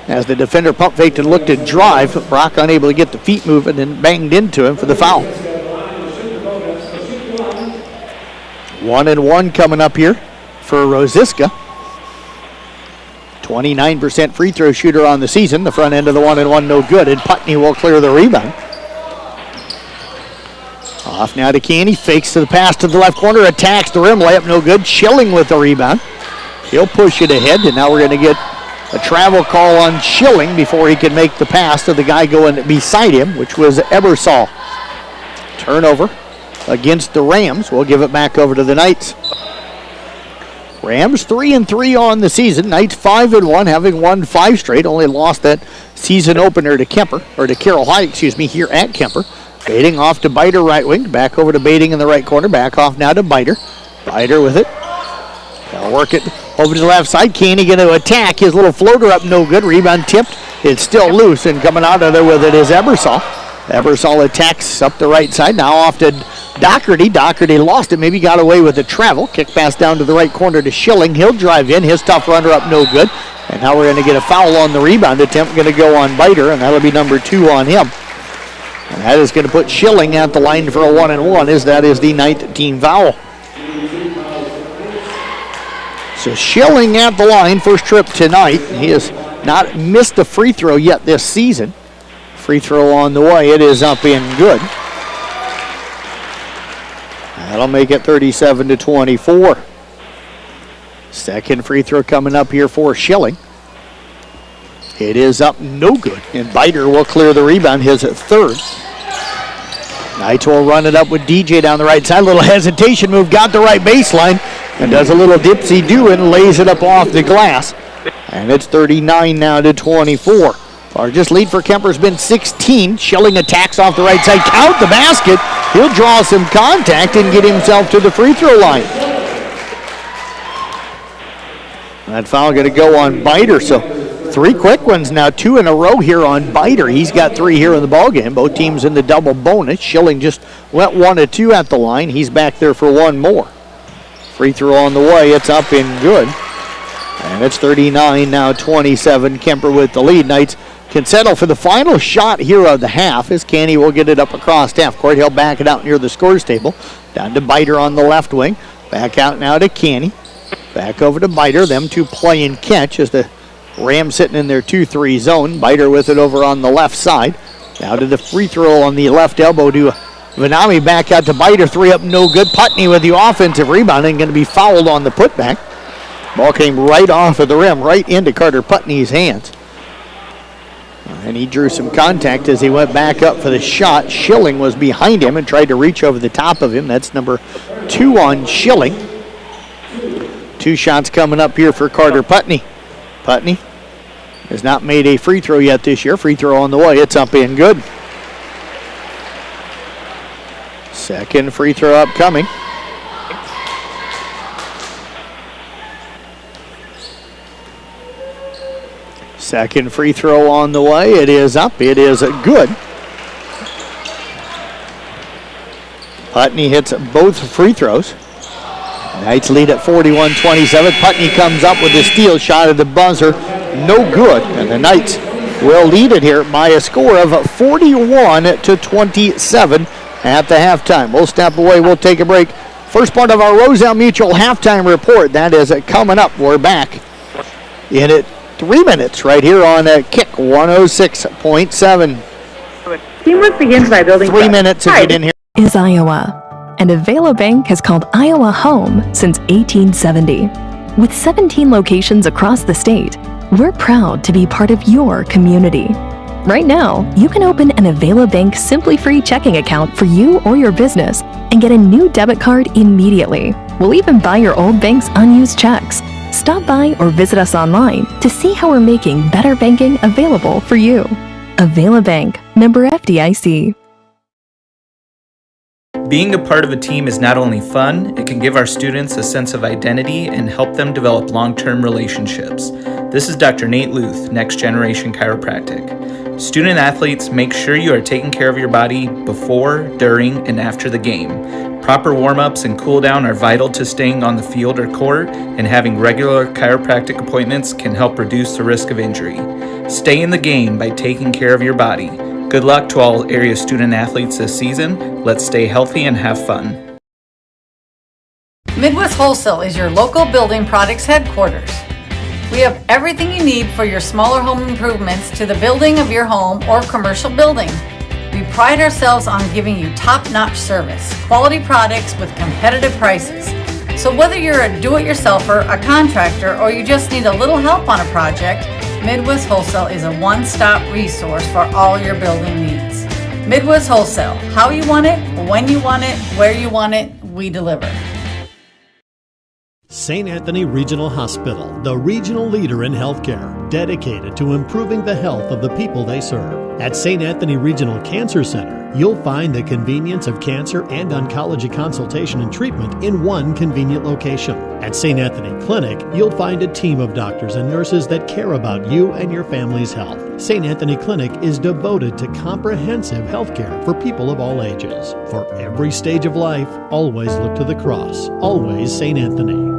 as the defender pump faked and looked to drive, Brock unable to get the feet moving and banged into him for the foul. 1-1 coming up here for Rosiska. 29% free throw shooter on the season. The front end of the 1-1 no good, and Putney will clear the rebound. Off now to Canny, fakes to the pass to the left corner, attacks the rim, layup no good. Schilling with the rebound. He'll push it ahead, and now we're going to get a travel call on Schilling before he can make the pass to the guy going beside him, which was Ebersol. Turnover against the Rams. We'll give it back over to the Knights. Rams 3-3 on the season. Knights 5-1, having won 5 straight. Only lost that season opener to Kuemper, or to Carroll High, here at Kuemper. Bading off to Biter right wing. Back over to Bading in the right corner. Back off now to Biter. Biter with it. They'll work it over to the left side. Caney going to attack. His little floater up no good. Rebound tipped. It's still loose, and coming out of there with it is Ebersol. Ebersol attacks up the right side. Now off to Doherty. Doherty lost it. Maybe got away with the travel. Kick pass down to the right corner to Schilling. He'll drive in. His tough runner up no good. And now we're going to get a foul on the rebound attempt. Going to go on Biter, and that'll be number 2 on him. And that is going to put Schilling at the line for a 1-1, as that is the 9th team foul. So Schilling at the line, first trip tonight. He has not missed a free throw yet this season. Free throw on the way. It is up and good. That'll make it 37-24. Second free throw coming up here for Schilling. It is up no good, and Biter will clear the rebound, his 3rd. Knights will run it up with DJ down the right side. Little hesitation move, got the right baseline, and does a little dipsy-do and lays it up off the glass. And it's 39 now to 24. Largest lead for Kuemper's been 16. Schilling attacks off the right side. Count the basket. He'll draw some contact and get himself to the free throw line. That foul going to go on Biter. So 3 quick ones now, 2 in a row here on Biter. He's got 3 here in the ballgame. Both teams in the double bonus. Schilling just went 1 of 2 at the line. He's back there for 1 more. Free throw on the way. It's up and good. And it's 39 now 27. Kuemper with the lead. Knights can settle for the final shot here of the half, as Canny will get it up across half court. He'll back it out near the scores table. Down to Biter on the left wing. Back out now to Canny. Back over to Biter. Them 2 play and catch as the Rams sitting in their 2-3 zone. Biter with it over on the left side. Now to the free throw on the left elbow to Vanami. Back out to Biter. 3 up no good. Putney with the offensive rebound and going to be fouled on the putback. Ball came right off of the rim, right into Carter Putney's hands. And he drew some contact as he went back up for the shot. Schilling was behind him and tried to reach over the top of him. That's number 2 on Schilling. 2 shots coming up here for Carter Putney. Putney has not made a free throw yet this year. Free throw on the way. It's up and good. Second free throw upcoming. Second free throw on the way. It is up. It is good. Putney hits both free throws. Knights lead at 41-27. Putney comes up with a steal shot at the buzzer. No good. And the Knights will lead it here by a score of 41-27 at the halftime. We'll step away. We'll take a break. First part of our Roselle Mutual halftime report. That is coming up. We're back in it. 3 minutes right here on Kick 106.7. Teamwork begins by building 3 minutes if you didn't hear. Is Iowa. And Avelo Bank has called Iowa home since 1870. With 17 locations across the state, we're proud to be part of your community. Right now, you can open an Avelo Bank Simply Free checking account for you or your business and get a new debit card immediately. We'll even buy your old bank's unused checks. Stop by or visit us online to see how we're making better banking available for you. Avelo Bank, member FDIC. Being a part of a team is not only fun, it can give our students a sense of identity and help them develop long-term relationships. This is Dr. Nate Luth, Next Generation Chiropractic. Student athletes, make sure you are taking care of your body before, during, and after the game. Proper warm-ups and cool-down are vital to staying on the field or court, and having regular chiropractic appointments can help reduce the risk of injury. Stay in the game by taking care of your body. Good luck to all area student athletes this season. Let's stay healthy and have fun. Midwest Wholesale is your local building products headquarters. We have everything you need for your smaller home improvements to the building of your home or commercial building. We pride ourselves on giving you top-notch service, quality products with competitive prices. So whether you're a do-it-yourselfer, a contractor, or you just need a little help on a project, Midwest Wholesale is a one-stop resource for all your building needs. Midwest Wholesale, how you want it, when you want it, where you want it, we deliver. St. Anthony Regional Hospital, the regional leader in healthcare, dedicated to improving the health of the people they serve. At St. Anthony Regional Cancer Center, you'll find the convenience of cancer and oncology consultation and treatment in one convenient location. At St. Anthony Clinic, you'll find a team of doctors and nurses that care about you and your family's health. St. Anthony Clinic is devoted to comprehensive healthcare for people of all ages. For every stage of life, always look to the cross. Always St. Anthony.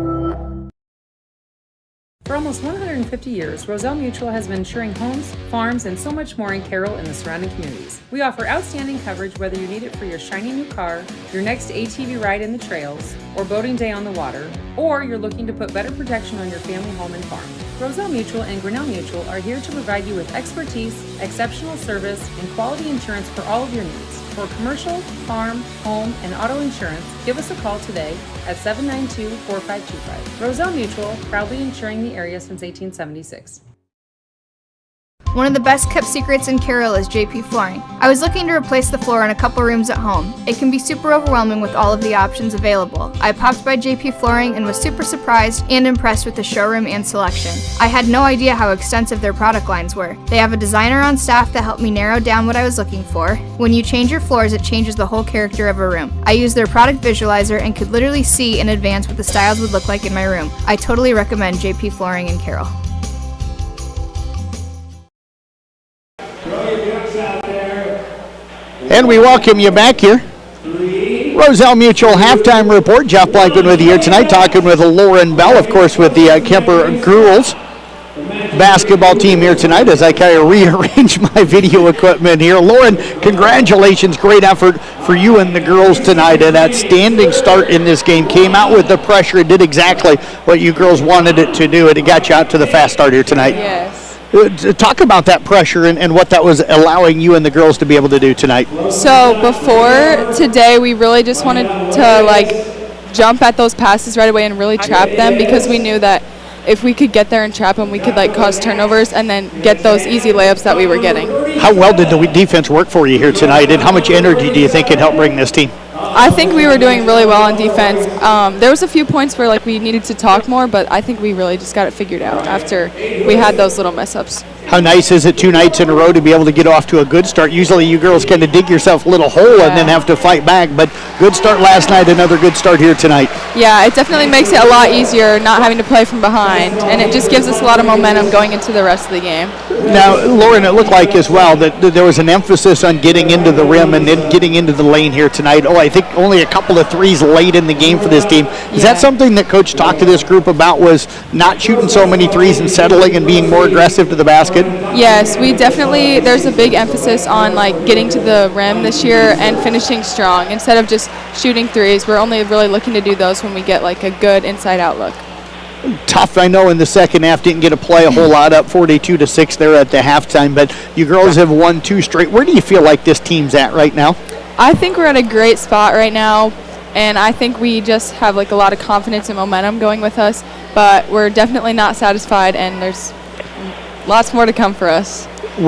For almost 150 years, Roselle Mutual has been insuring homes, farms, and so much more in Carroll and the surrounding communities. We offer outstanding coverage whether you need it for your shiny new car, your next ATV ride in the trails, or boating day on the water, or you're looking to put better protection on your family home and farm. Roselle Mutual and Grinnell Mutual are here to provide you with expertise, exceptional service, and quality insurance for all of your needs. For commercial, farm, home, and auto insurance, give us a call today at 792-4525. Roselle Mutual, proudly insuring the area since 1876. One of the best kept secrets in Carroll is JP Flooring. I was looking to replace the floor in a couple rooms at home. It can be super overwhelming with all of the options available. I popped by JP Flooring and was super surprised and impressed with the showroom and selection. I had no idea how extensive their product lines were. They have a designer on staff that helped me narrow down what I was looking for. When you change your floors, it changes the whole character of a room. I used their product visualizer and could literally see in advance what the styles would look like in my room. I totally recommend JP Flooring in Carroll. And we welcome you back here. Roselle Mutual halftime report. Jeff Blackman with you here tonight, talking with Lauren Bell, of course, with the Kuemper girls basketball team here tonight as I kind of rearrange my video equipment here. Lauren, congratulations. Great effort for you and the girls tonight. An outstanding start in this game. Came out with the pressure. It did exactly what you girls wanted it to do, and it got you out to the fast start here tonight. Yes. Talk about that pressure and what that was allowing you and the girls to be able to do tonight. So before today, we really just wanted to jump at those passes right away and really trap them, because we knew that if we could get there and trap them, we could cause turnovers and then get those easy layups that we were getting. How well did the defense work for you here tonight, and how much energy do you think it helped bring this team? I think we were doing really well on defense. There was a few points where we needed to talk more, but I think we really just got it figured out after we had those little mess-ups. How nice is it 2 nights in a row to be able to get off to a good start? Usually you girls kind of dig yourself a little hole and then have to fight back, but good start last night, another good start here tonight. Yeah, it definitely makes it a lot easier not having to play from behind, and it just gives us a lot of momentum going into the rest of the game. Now, Lauren, it looked like as well that there was an emphasis on getting into the rim and then getting into the lane here tonight. I think only a couple of threes late in the game for this team. Is that something that Coach talked to this group about, was not shooting so many threes and settling and being more aggressive to the basket? Yes, we definitely, there's a big emphasis on getting to the rim this year and finishing strong. Instead of just shooting threes, we're only really looking to do those when we get a good inside out look. Tough, I know, in the second half. Didn't get to play a whole lot, up 42-6 there at the halftime, but you girls have won 2 straight. Where do you feel like this team's at right now? I think we're at a great spot right now, and I think we just have a lot of confidence and momentum going with us, but we're definitely not satisfied, and there's lots more to come for us.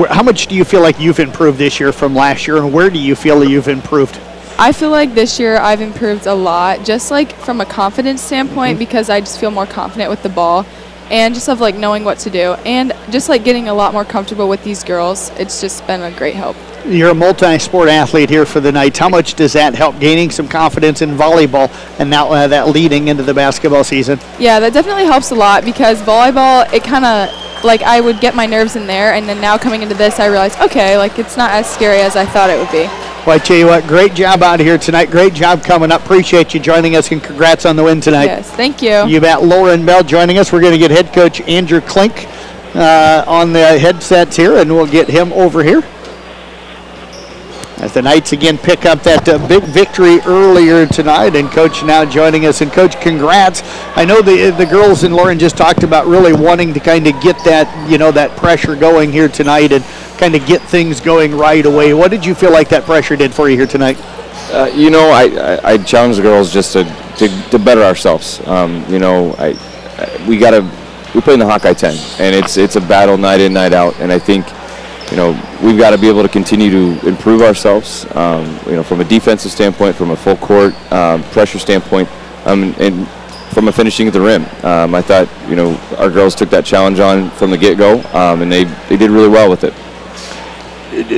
How much do you feel like you've improved this year from last year, and where do you feel you've improved? I feel like this year I've improved a lot, just from a confidence standpoint, because I just feel more confident with the ball, and just of like knowing what to do and just like getting a lot more comfortable with these girls. It's just been a great help. You're a multi-sport athlete here for the Knights. How much does that help gaining some confidence in volleyball and now that leading into the basketball season? Yeah, that definitely helps a lot because volleyball, it kind of, like I would get my nerves in there, and then now coming into this, I realized, okay, like it's not as scary as I thought it would be. Well, I tell you what, great job out of here tonight. Great job coming up. Appreciate you joining us, and congrats on the win tonight. Yes, thank you. You bet. Lauren Bell joining us. We're going to get head coach Andrew Klink on the headsets here, and we'll get him over here. As the Knights again pick up that big victory earlier tonight, and Coach now joining us. And Coach, congrats. I know the girls and Lauren just talked about really wanting to kind of get that, that pressure going here tonight and kind of get things going right away. What did you feel like that pressure did for you here tonight? I challenge the girls just to better ourselves. We play in the Hawkeye 10, and it's a battle night in, night out, and I think we've got to be able to continue to improve ourselves, from a defensive standpoint, from a full court pressure standpoint, and from a finishing at the rim. I thought, our girls took that challenge on from the get-go, and they did really well with it.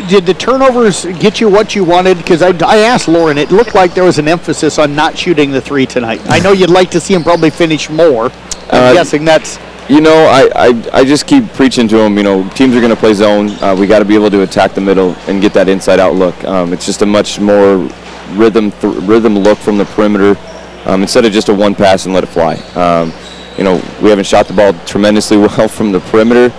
Did the turnovers get you what you wanted? Because I asked Lauren, it looked like there was an emphasis on not shooting the three tonight. I know you'd like to see them probably finish more. I'm guessing that's... I just keep preaching to them, teams are going to play zone. We got to be able to attack the middle and get that inside-out look. It's just a much more rhythm look from the perimeter instead of just a one pass and let it fly. We haven't shot the ball tremendously well from the perimeter,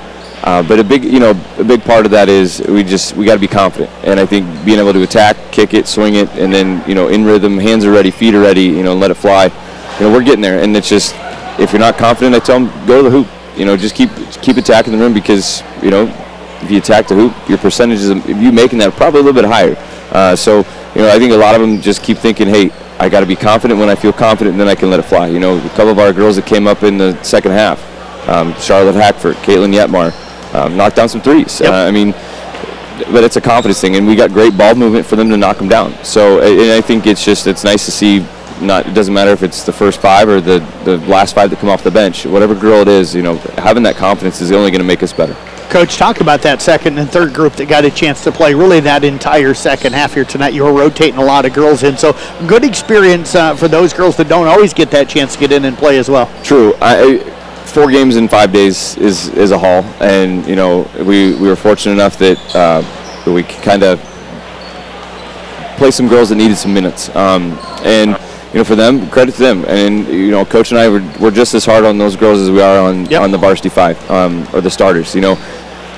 but a big part of that is we got to be confident. And I think being able to attack, kick it, swing it, and then in rhythm, hands are ready, feet are ready, and let it fly. We're getting there, and it's just. If you're not confident, I tell them, go to the hoop. Just keep attacking the rim because, if you attack the hoop, your percentages of you making that are probably a little bit higher. I think a lot of them just keep thinking, hey, I got to be confident when I feel confident, and then I can let it fly. A couple of our girls that came up in the second half, Charlotte Hackford, Caitlin Yetmar, knocked down some threes. Yep. But it's a confidence thing, and we got great ball movement for them to knock them down. So and I think it's nice to see. It doesn't matter if it's the first five or the last five that come off the bench. Whatever girl it is, having that confidence is only going to make us better. Coach, talk about that second and third group that got a chance to play really that entire second half here tonight. You were rotating a lot of girls in, so good experience for those girls that don't always get that chance to get in and play as well. True. 4 games in 5 days is a haul, and we were fortunate enough that we could kind of play some girls that needed some minutes, and. For them, credit to them. And, Coach and I we're just as hard on those girls as we are on the varsity 5 or the starters.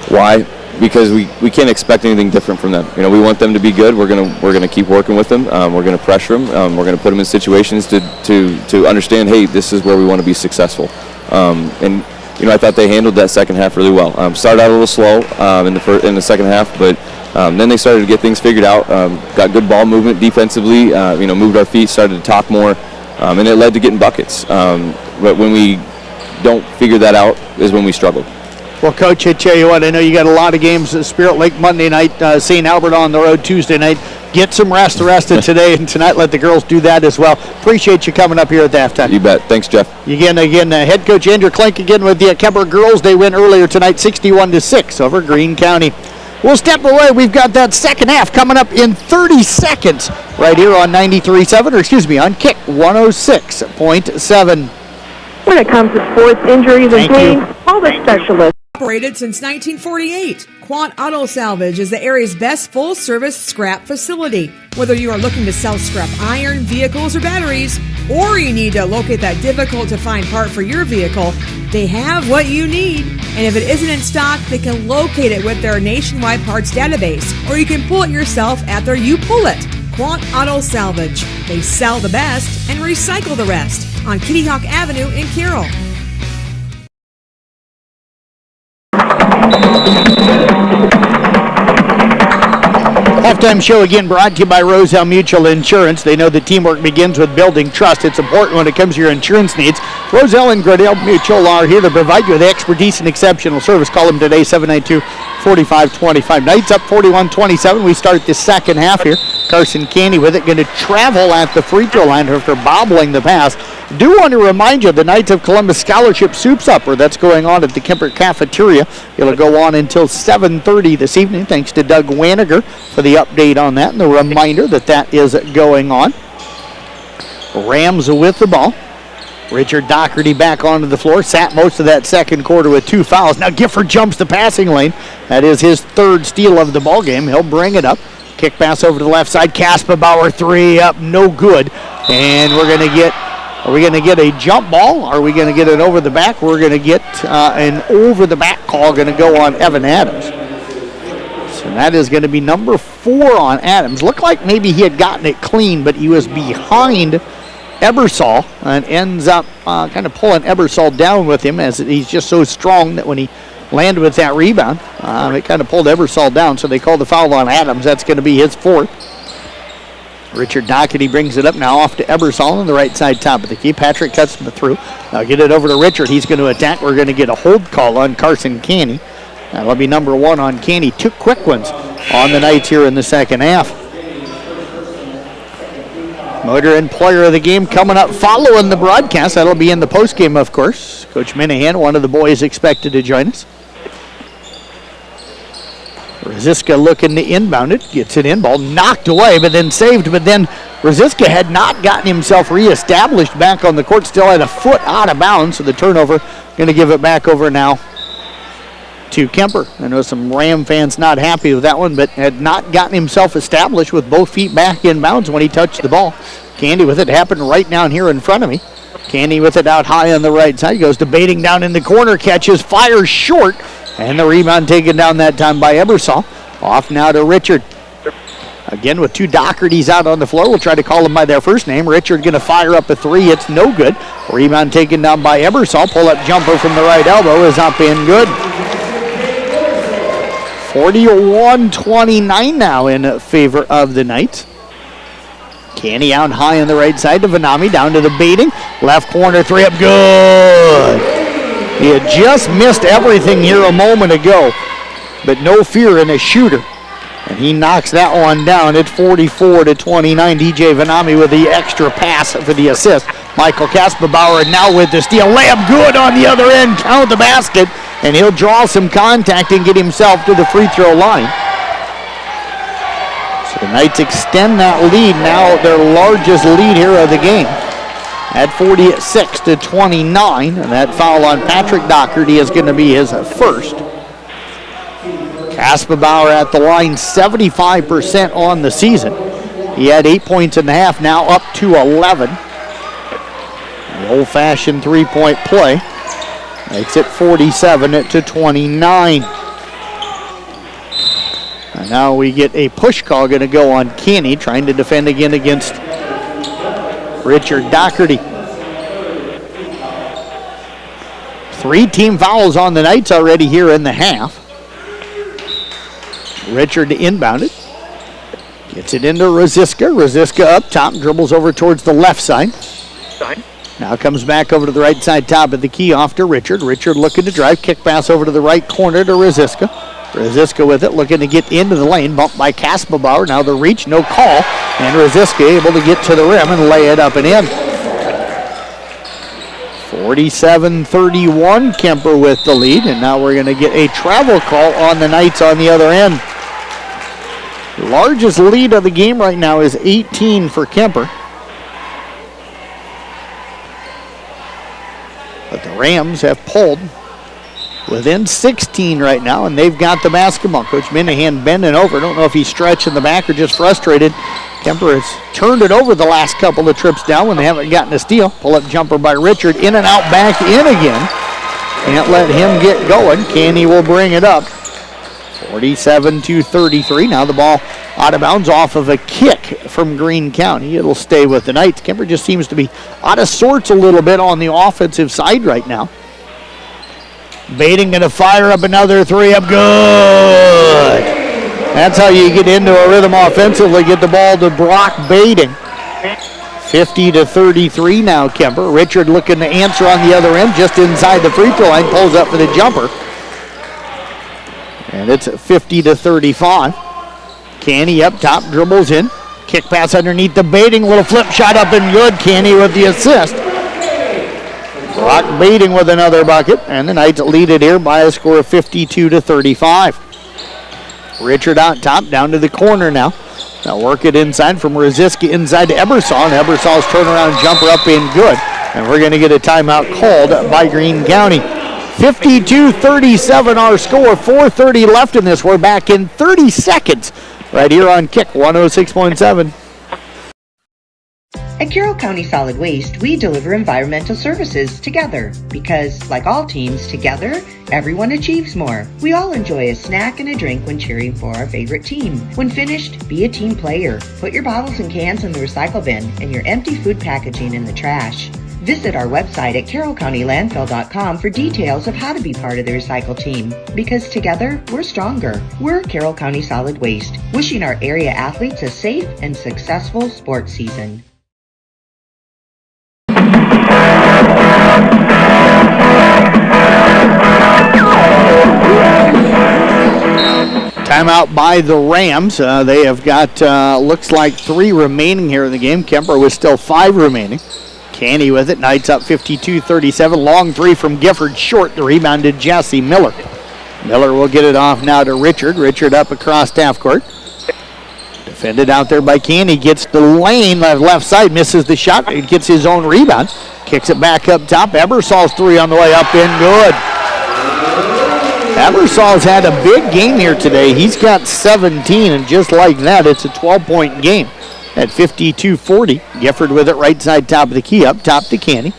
Why? Because we can't expect anything different from them. We want them to be good. We're gonna keep working with them. We're gonna pressure them. We're gonna put them in situations to understand, hey, this is where we want to be successful. And I thought they handled that second half really well. Started out a little slow in the second half, but then they started to get things figured out. Got good ball movement defensively. Moved our feet, started to talk more, and it led to getting buckets. But when we don't figure that out is when we struggle. Well, Coach, I tell you what, I know you got a lot of games at Spirit Lake Monday night, St. Albert on the road Tuesday night. Get some rest the rest of today and tonight. Let the girls do that as well. Appreciate you coming up here at the halftime. You bet. Thanks, Jeff. Again, head coach Andrew Klink again with the Kuemper girls. They win earlier tonight, 61-6 over Greene County. We'll step away. We've got that second half coming up in 30 seconds right here on 93.7, on Kick 106.7. When it comes to sports injuries and pain, call the specialist. Operated since 1948, Quant Auto Salvage is the area's best full-service scrap facility. Whether you are looking to sell scrap iron, vehicles, or batteries, or you need to locate that difficult-to-find part for your vehicle, they have what you need. And if it isn't in stock, they can locate it with their nationwide parts database, or you can pull it yourself at their You Pull It. Quant Auto Salvage. They sell the best and recycle the rest on Kitty Hawk Avenue in Carroll. Halftime show again brought to you by Roselle Mutual Insurance. They know that teamwork begins with building trust. It's important when it comes to your insurance needs. Roselle and Gradale Mutual are here to provide you with expertise and exceptional service. Call them today, 792-4525. Knights up 41-27. We start the second half here. Carson Canny with it, going to travel at the free throw line after bobbling the pass. Do want to remind you, the Knights of Columbus Scholarship Soup Supper, that's going on at the Kuemper Cafeteria. It'll go on until 7:30 this evening. Thanks to Doug Waniger for the update on that and the reminder that that is going on. Rams with the ball. Richard Doherty back onto the floor. Sat most of that second quarter with 2 fouls. Now Gifford jumps the passing lane. That is his third steal of the ball game. He'll bring it up. Kick pass over to the left side. Kasperbauer, 3 up, no good. And we're going to get, are we going to get a jump ball? Are we going to get an over the back? We're going to get an over the back call going to go on Evan Adams. So that is going to be number 4 on Adams. Looked like maybe he had gotten it clean, but he was behind Ebersol and ends up kind of pulling Ebersol down with him, as he's just so strong that when he landed with that rebound, it kind of pulled Ebersol down, so they call the foul on Adams. That's going to be his 4th. Richard Doherty brings it up now off to Ebersol on the right side top of the key. Patrick cuts through. Now get it over to Richard. He's going to attack. We're going to get a hold call on Carson Canny. That'll be number 1 on Canny. 2 quick ones on the Knights here in the second half. Motor and player of the game coming up following the broadcast. That'll be in the postgame, of course. Coach Minahan, one of the boys, expected to join us. Rosiska looking to inbound it. Gets it in. Ball knocked away, but then saved. But then Rosiska had not gotten himself reestablished back on the court. Still had a foot out of bounds. So the turnover, going to give it back over now to Kuemper. I know some Ram fans not happy with that one, but had not gotten himself established with both feet back in bounds when he touched the ball. Candy with it, happened right down here in front of me. Candy with it out high on the right side, goes debating down in the corner, catches, fires short, and the rebound taken down that time by Ebersol. Off now to Richard. Again with 2 Dohertys out on the floor. We'll try to call them by their first name. Richard going to fire up a 3. It's no good. Rebound taken down by Ebersol. Pull-up jumper from the right elbow is up and good. 41-29 now in favor of the Knights. Canny out high on the right side to Vanami, down to the baiting. Left corner 3 up, good. He had just missed everything here a moment ago, but no fear in a shooter. And he knocks that one down. It's 44-29. DJ Vanami with the extra pass for the assist. Michael Kasperbauer now with the steal. Layup good on the other end. Count the basket. And he'll draw some contact and get himself to the free throw line. So the Knights extend that lead, now their largest lead here of the game, at 46-29. And that foul on Patrick Doherty is going to be his first. Kasperbauer at the line, 75% on the season. He had 8 points in the half, now up to 11. The old-fashioned three-point play makes it 47-29. And now we get a push call going to go on Canny, trying to defend again against Richard Doherty. 3 team fouls on the Knights already here in the half. Richard inbound it. Gets it into Rosiska. Rosiska up top, dribbles over towards the left side. Now comes back over to the right side top of the key, off to Richard. Richard looking to drive, kick pass over to the right corner to Rosiska. Rosiska with it, looking to get into the lane, bumped by Kasperbauer. Now the reach, no call, and Rosiska able to get to the rim and lay it up and in. 47-31, Kuemper with the lead, and now we're going to get a travel call on the Knights on the other end. The largest lead of the game right now is 18 for Kuemper. But the Rams have pulled within 16 right now, and they've got the basketball. Coach Minahan bending over. Don't know if he's stretching the back or just frustrated. Kuemper has turned it over the last couple of trips down when they haven't gotten a steal. Pull-up jumper by Richard, in and out, back in again. Can't let him get going. Canny will bring it up. 47-33. Now the ball out of bounds off of a kick from Greene County. It'll stay with the Knights. Kuemper just seems to be out of sorts a little bit on the offensive side right now. Bating going to fire up another 3 up, good. That's how you get into a rhythm offensively. Get the ball to Brock Bating. 50-33 now, Kuemper. Richard looking to answer on the other end, just inside the free throw line, pulls up for the jumper. And it's 50-35. Canny up top, dribbles in. Kick pass underneath the Baiting. Little flip shot up and good. Canny with the assist. Brock Baiting with another bucket. And the Knights lead it here by a score of 52-35. Richard out top, down to the corner now. They'll work it inside from Rosiski inside to Ebersol. And Ebersol's turnaround jumper up in good. And we're going to get a timeout called by Greene County. 52-37 our score. 4:30 left in this. We're back in 30 seconds right here on Kick 106.7. At Carroll County Solid Waste, we deliver environmental services together because, like all teams, together, everyone achieves more. We all enjoy a snack and a drink when cheering for our favorite team. When finished, be a team player. Put your bottles and cans in the recycle bin and your empty food packaging in the trash. Visit our website at carrollcountylandfill.com for details of how to be part of the recycle team. Because together, we're stronger. We're Carroll County Solid Waste, wishing our area athletes a safe and successful sports season. Timeout by the Rams. They have got, looks like 3 remaining here in the game. Kuemper with still 5 remaining. Canny with it. Knights up 52-37. Long 3 from Gifford. Short. The rebound to Jesse Miller. Miller will get it off now to Richard. Richard up across half court. Defended out there by Canny. Gets the lane left side. Misses the shot. It gets his own rebound. Kicks it back up top. Ebersol's 3 on the way up in good. Ebersol's had a big game here today. He's got 17, and just like that, it's a 12-point game at 52-40. Gifford with it right side top of the key. Up top to Canny.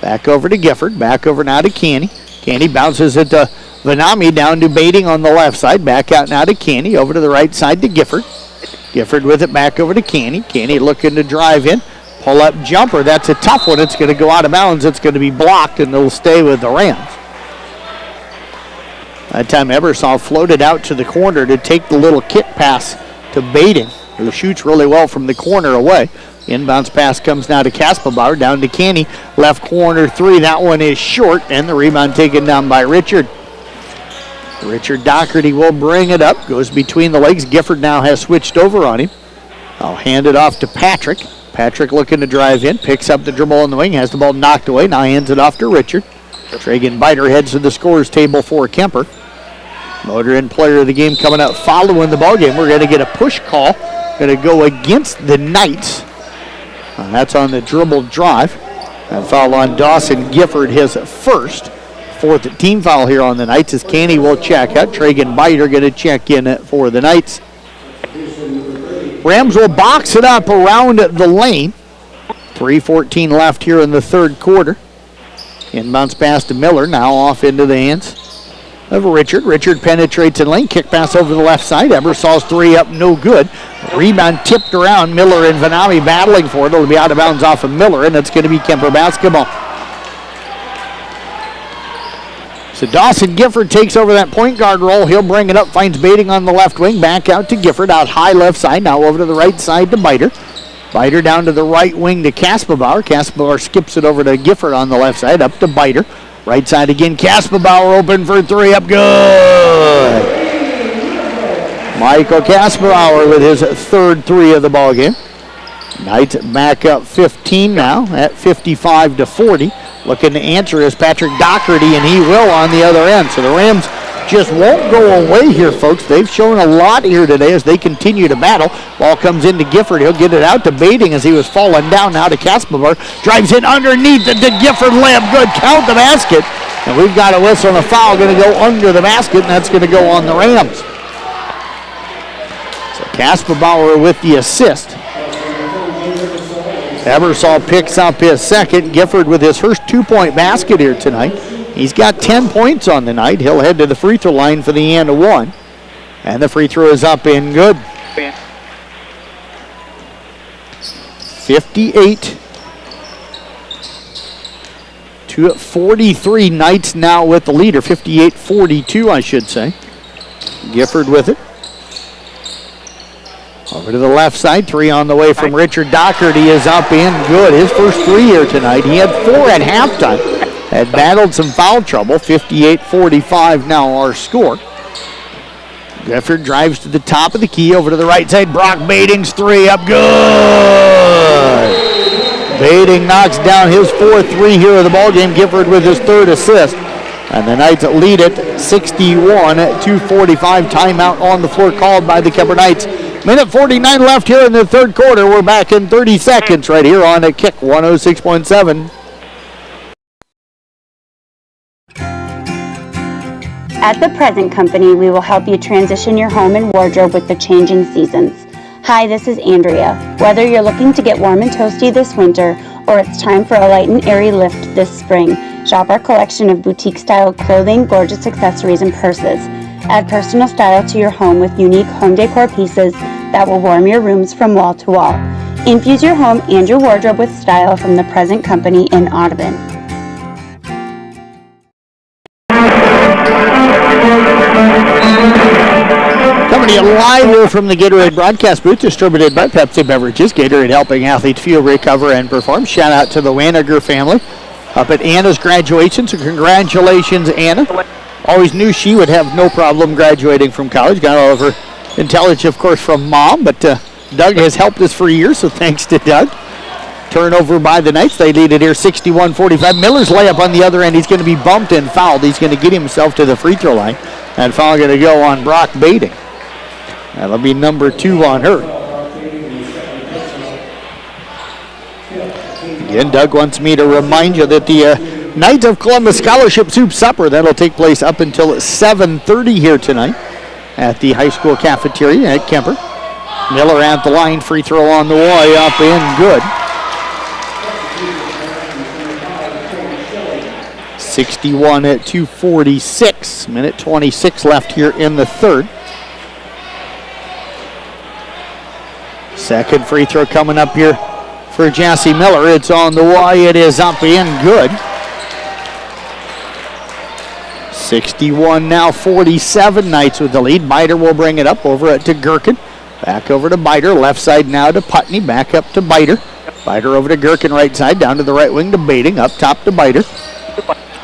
Back over to Gifford. Back over now to Canny. Canny bounces it to Vanami down to Baiting on the left side. Back out now to Canny. Over to the right side to Gifford. Gifford with it back over to Canny. Canny looking to drive in. Pull-up jumper. That's a tough one. It's going to go out of bounds. It's going to be blocked, and it'll stay with the Rams. That time Ebersol floated out to the corner to take the little kick pass to Baiting, who shoots really well from the corner away. Inbounds pass comes now to Kaspelbauer, down to Canny. Left corner 3. That one is short, and the rebound taken down by Richard. Richard Doherty will bring it up. Goes between the legs. Gifford now has switched over on him. I'll hand it off to Patrick. Patrick looking to drive in. Picks up the dribble on the wing. Has the ball knocked away. Now hands it off to Richard. Tragan Biter heads to the scorer's table for Kuemper. Motor Inn player of the game coming up following the ball game. We're going to get a push call. Going to go against the Knights. That's on the dribble drive. And foul on Dawson Gifford, his first. 4th team foul here on the Knights as Canny will check out. Tragan Biter going to check in for the Knights. Rams will box it up around the lane. 3:14 left here in the third quarter. Inbounds pass to Miller, now off into the hands of Richard. Richard penetrates in lane. Kick pass over the left side. Ebersol's 3 up, no good. Rebound tipped around. Miller and Vanami battling for it. It'll be out of bounds off of Miller, and it's going to be Kuemper basketball. So Dawson Gifford takes over that point guard role. He'll bring it up, finds Baiting on the left wing. Back out to Gifford, out high left side. Now over to the right side to Biter. Biter down to the right wing to Kaspelbauer. Kaspelbauer skips it over to Gifford on the left side, up to Biter. Right side again, Kaspelbauer open for 3, up good. Michael Kaspelbauer with his third 3 of the ball game. Knights back up 15 now at 55-40. Looking to answer is Patrick Doherty, and he will on the other end. So the Rams just won't go away here, folks. They've shown a lot here today as they continue to battle. Ball comes into Gifford. He'll get it out to Baiting as he was falling down now to Kaspelbauer. Drives it underneath the Gifford layup. Good. Count the basket. And we've got a whistle and a foul going to go under the basket, and that's going to go on the Rams. So Kaspelbauer with the assist. Ebersol picks up his second. Gifford with his first 2-point basket here tonight. He's got 10 points on the night. He'll head to the free throw line for the and 1. And the free throw is up and good. 58-43. Knights now with the leader. 58-42, I should say. Gifford with it. Over to the left side, 3 on the way from Richard Doherty is up and good. His first 3 here tonight. He had 4 at halftime. Had battled some foul trouble. 58-45 now our score. Grifford drives to the top of the key, over to the right side. Brock Bading's three up, good. Bading knocks down his 4th-3 here of the ballgame. Gifford with his 3rd assist. And the Knights lead it 61-45. Timeout on the floor called by the Kuemper Knights. Minute 49 left here in the 3rd quarter. We're back in 30 seconds right here on a Kick 106.7. At The Present Company, we will help you transition your home and wardrobe with the changing seasons. Hi, this is Andrea. Whether you're looking to get warm and toasty this winter, or it's time for a light and airy lift this spring, shop our collection of boutique-style clothing, gorgeous accessories, and purses. Add personal style to your home with unique home decor pieces that will warm your rooms from wall to wall. Infuse your home and your wardrobe with style from The Present Company in Audubon. Coming to you live here from the Gatorade broadcast booth, distributed by Pepsi Beverages. Gatorade helping athletes feel, recover, and perform. Shout out to the Waniger family up at Anna's graduation. So congratulations, Anna. Always knew she would have no problem graduating from college. Got all of her intelligence, of course, from mom, but Doug has helped us for years, so thanks to Doug. Turnover by the Knights. They lead it here 61-45. Miller's layup on the other end. He's going to be bumped and fouled. He's going to get himself to the free throw line. And foul going to go on Brock Bading. That'll be number 2 on her. Again, Doug wants me to remind you that the Knights of Columbus Scholarship Soup Supper, that'll take place up until 7:30 here tonight at the high school cafeteria at Kuemper. Miller at the line, free throw on the way, up and good. 61-46, minute 26 left here in the 3rd. Second free throw coming up here for Jassy Miller. It's on the way. It is up and good. 61 now 47. Knights with the lead. Biter will bring it up over to Gherkin. Back over to Biter. Left side now to Putney. Back up to Biter. Biter over to Gherkin right side. Down to the right wing to Bading. Up top to Biter.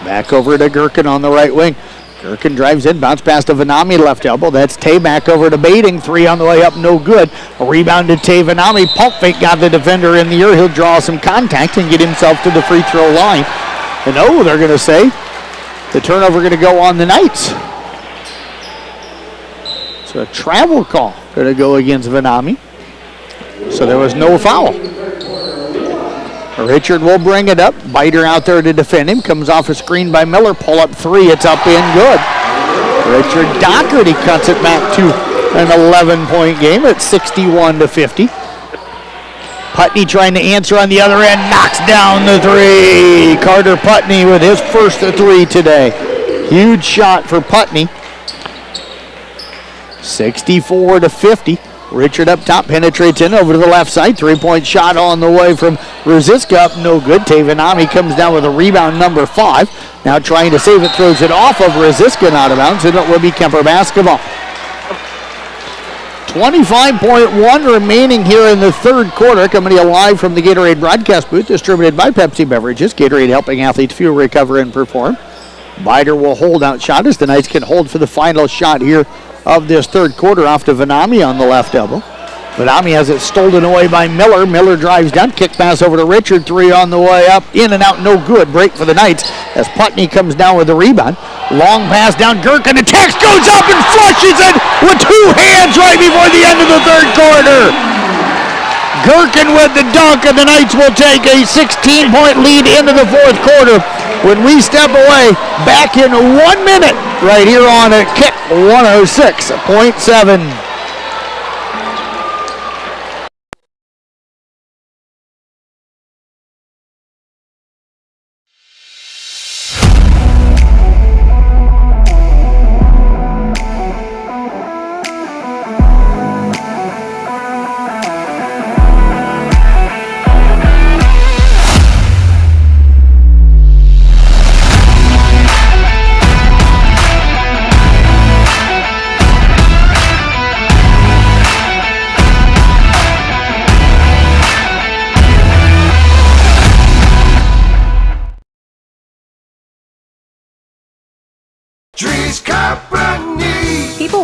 Back over to Gherkin on the right wing. Gherkin drives in, bounce pass to Vanami, left elbow. That's Tay back over to Bading. 3 on the way up, no good. A rebound to Tay Vanami. Pump fake got the defender in the ear. He'll draw some contact and get himself to the free throw line. And they're going to say the turnover going to go on the Knights. So a travel call going to go against Vanami. So there was no foul. Richard will bring it up. Biter out there to defend him. Comes off a screen by Miller. Pull up 3. It's up and good. Richard Doherty cuts it back to an 11-point game at 61-50. Putney trying to answer on the other end. Knocks down the 3. Carter Putney with his first 3 today. Huge shot for Putney. 64-50. Richard up top, penetrates in over to the left side. 3-point shot on the way from Rosiska, up no good. Tavanami comes down with a rebound, number 5. Now trying to save it, throws it off of Rosiska and out of bounds, and it will be Kuemper basketball. 25.1 remaining here in the 3rd quarter. Coming to you live from the Gatorade broadcast booth, distributed by Pepsi Beverages. Gatorade helping athletes feel, recover, and perform. Biter will hold out shot as the Knights can hold for the final shot here of this 3rd quarter off to Vanami on the left elbow. Vanami has it stolen away by Miller. Miller drives down, kick pass over to Richard. 3 on the way up, in and out, no good. Break for the Knights as Putney comes down with the rebound. Long pass down, Gherkin attacks, goes up and flushes it with 2 hands right before the end of the 3rd quarter. Gherkin with the dunk, and the Knights will take a 16-point lead into the 4th quarter. When we step away, back in 1 minute, right here on a Kick 106.7.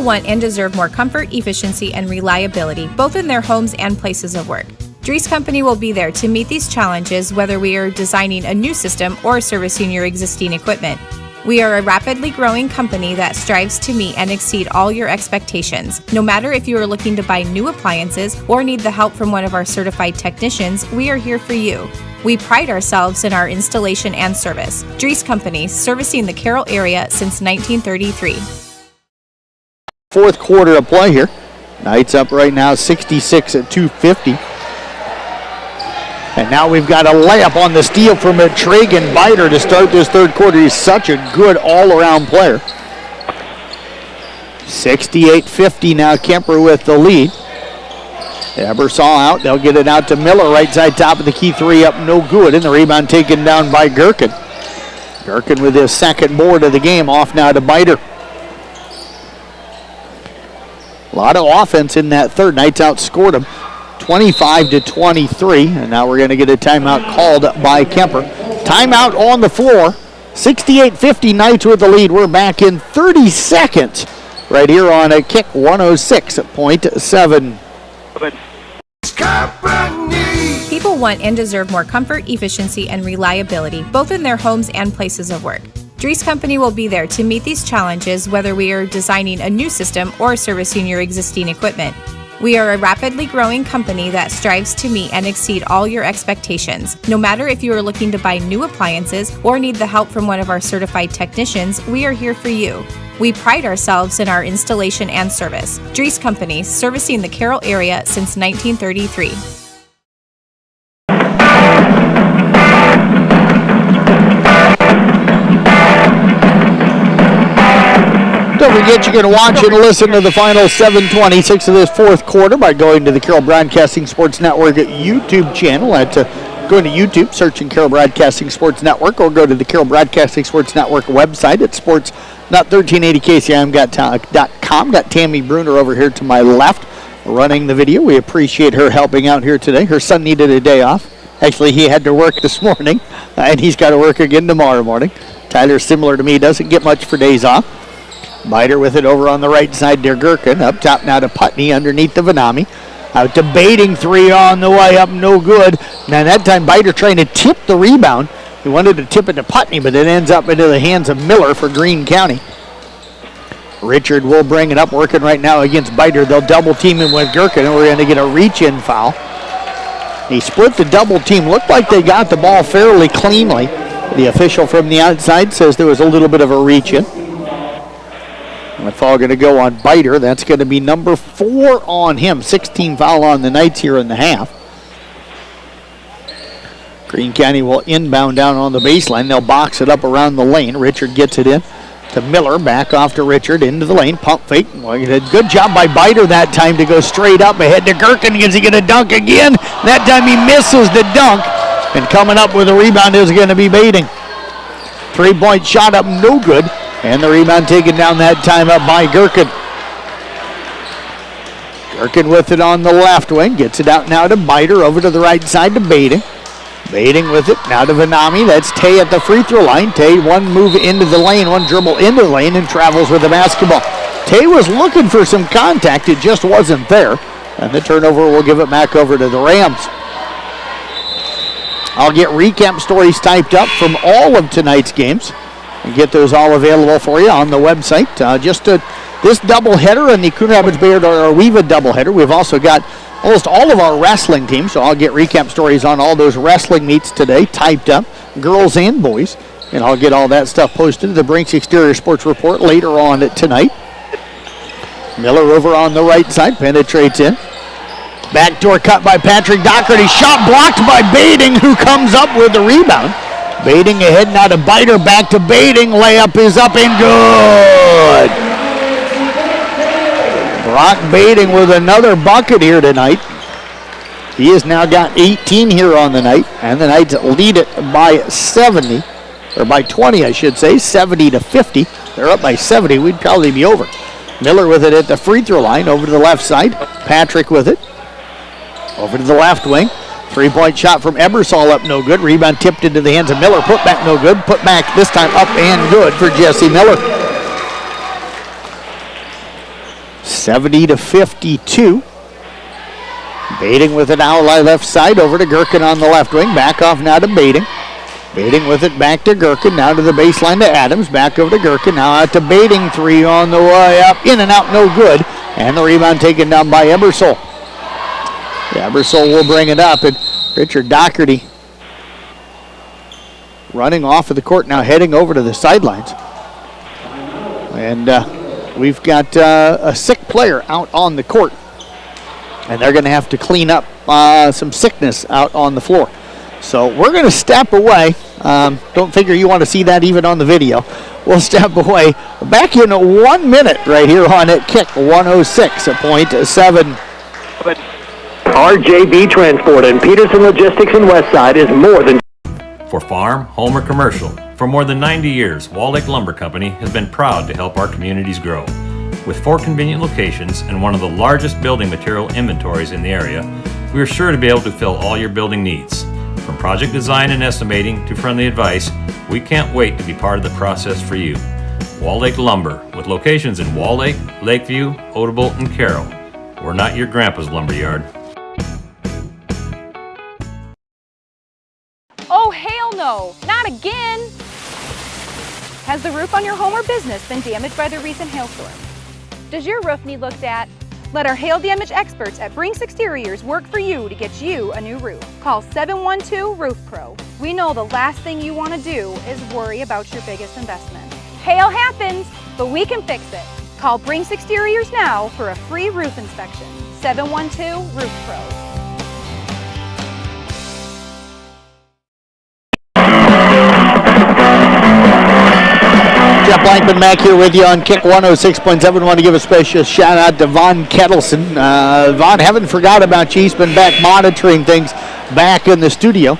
want and deserve more comfort, efficiency, and reliability, both in their homes and places of work. Drees Company will be there to meet these challenges, whether we are designing a new system or servicing your existing equipment. We are a rapidly growing company that strives to meet and exceed all your expectations. No matter if you are looking to buy new appliances or need the help from one of our certified technicians, we are here for you. We pride ourselves in our installation and service. Drees Company, servicing the Carroll area since 1933. Fourth quarter of play here. Knights up right now 66-250. And now we've got a layup on the steal from Tragan Biter to start this third quarter. He's such a good all-around player. 68-50 now, Kuemper with the lead. Ebersol out. They'll get it out to Miller, right side top of the key three up, no good. And the rebound taken down by Gherkin. Gherkin with his second board of the game, off now to Biter. A lot of offense in that third. Knights outscored them 25-23, and now we're going to get a timeout called by Kuemper. Timeout on the floor. 68-50, Knights with the lead. We're back in 30 seconds right here on a kick 106.7. People want and deserve more comfort, efficiency, and reliability, both in their homes and places of work. Drees Company will be there to meet these challenges, whether we are designing a new system or servicing your existing equipment. We are a rapidly growing company that strives to meet and exceed all your expectations. No matter if you are looking to buy new appliances or need the help from one of our certified technicians, we are here for you. We pride ourselves in our installation and service. Drees Company, servicing the Carroll area since 1933. Don't forget you can watch and listen to the final 7:26 of this fourth quarter by going to the Carroll Broadcasting Sports Network YouTube channel. Go to YouTube, searching Carroll Broadcasting Sports Network, or go to the Carroll Broadcasting Sports Network website at sports.1380kcim.com. Got Tammy Bruner over here to my left running the video. We appreciate her helping out here today. Her son needed a day off. Actually, he had to work this morning, and he's got to work again tomorrow morning. Tyler, similar to me, doesn't get much for days off. Biter with it over on the right side to Gherkin. Up top now to Putney underneath the Vanami. Out to Baiting, three on the way up, no good. Now that time Biter trying to tip the rebound. He wanted to tip it to Putney, but it ends up into the hands of Miller for Greene County. Richard will bring it up, working right now against Biter. They'll double team him with Gherkin, and we're going to get a reach-in foul. He split the double team. Looked like they got the ball fairly cleanly. The official from the outside says there was a little bit of a reach-in. The foul going to go on Biter. That's going to be number 4 on him. 16 foul on the Knights here in the half. Greene County will inbound down on the baseline. They'll box it up around the lane. Richard gets it in to Miller. Back off to Richard into the lane. Pump fake. Well, good job by Biter that time to go straight up ahead to Gherkin. Is he going to dunk again? That time he misses the dunk. And coming up with a rebound is going to be Baiting. 3-point shot up, no good. And the rebound taken down that time up by Gherkin. Gherkin with it on the left wing. Gets it out now to Biter. Over to the right side to Baiting. Baiting with it. Now to Vanami. That's Tay at the free throw line. Tay one move into the lane. One dribble into the lane and travels with the basketball. Tay was looking for some contact. It just wasn't there. And the turnover will give it back over to the Rams. I'll get recap stories typed up from all of tonight's games. And get those all available for you on the website. This doubleheader and the Coon Rapids Bayard Arweva doubleheader. We've also got almost all of our wrestling teams, so I'll get recap stories on all those wrestling meets today, typed up, girls and boys. And I'll get all that stuff posted to the Brinks Exterior Sports Report later on tonight. Miller over on the right side, penetrates in. Backdoor cut by Patrick Doherty. Shot blocked by Baiting, who comes up with the rebound. Baiting ahead now to Biter, back to Baiting. Layup is up and good. Brock Baiting with another bucket here tonight. He has now got 18 here on the night, and the Knights lead it by 70, or by 20, I should say, 70-50. They're up by 70. We'd probably be over. Miller with it at the free throw line, over to the left side. Patrick with it. Over to the left wing. 3-point shot from Ebersol up, no good. Rebound tipped into the hands of Miller. Put back, no good. Put back this time up and good for Jesse Miller. 70-52. Bating with it now left side over to Gherkin on the left wing. Back off now to Bating. Bating with it back to Gherkin. Now to the baseline to Adams. Back over to Gherkin. Now out to Bating. 3 on the way up. In and out, no good. And the rebound taken down by Ebersol. Ebersol will bring it up. And Richard Doherty running off of the court now, heading over to the sidelines. And we've got a sick player out on the court. And they're going to have to clean up some sickness out on the floor. So we're going to step away. Don't figure you want to see that even on the video. We'll step away. Back in 1 minute right here on it. Kick 106.7. RJB Transport and Peterson Logistics in Westside is more than... For farm, home, or commercial, for more than 90 years, Wall Lake Lumber Company has been proud to help our communities grow. With 4 convenient locations and one of the largest building material inventories in the area, we are sure to be able to fill all your building needs. From project design and estimating to friendly advice, we can't wait to be part of the process for you. Wall Lake Lumber, with locations in Wall Lake, Lakeview, Odebolt, and Carroll. We're not your grandpa's lumberyard. Oh, hell no! Not again! Has the roof on your home or business been damaged by the recent hailstorm? Does your roof need looked at? Let our hail damage experts at Brinks Exteriors work for you to get you a new roof. Call 712 Roof Pro. We know the last thing you want to do is worry about your biggest investment. Hail happens, but we can fix it. Call Brinks Exteriors now for a free roof inspection. 712 Roof Pro. Jeff Blankman Mac here with you on Kick 106.7. Want to give a special shout out to Vaughn Kettleson. Vaughn, haven't forgot about you. He's been back monitoring things back in the studio.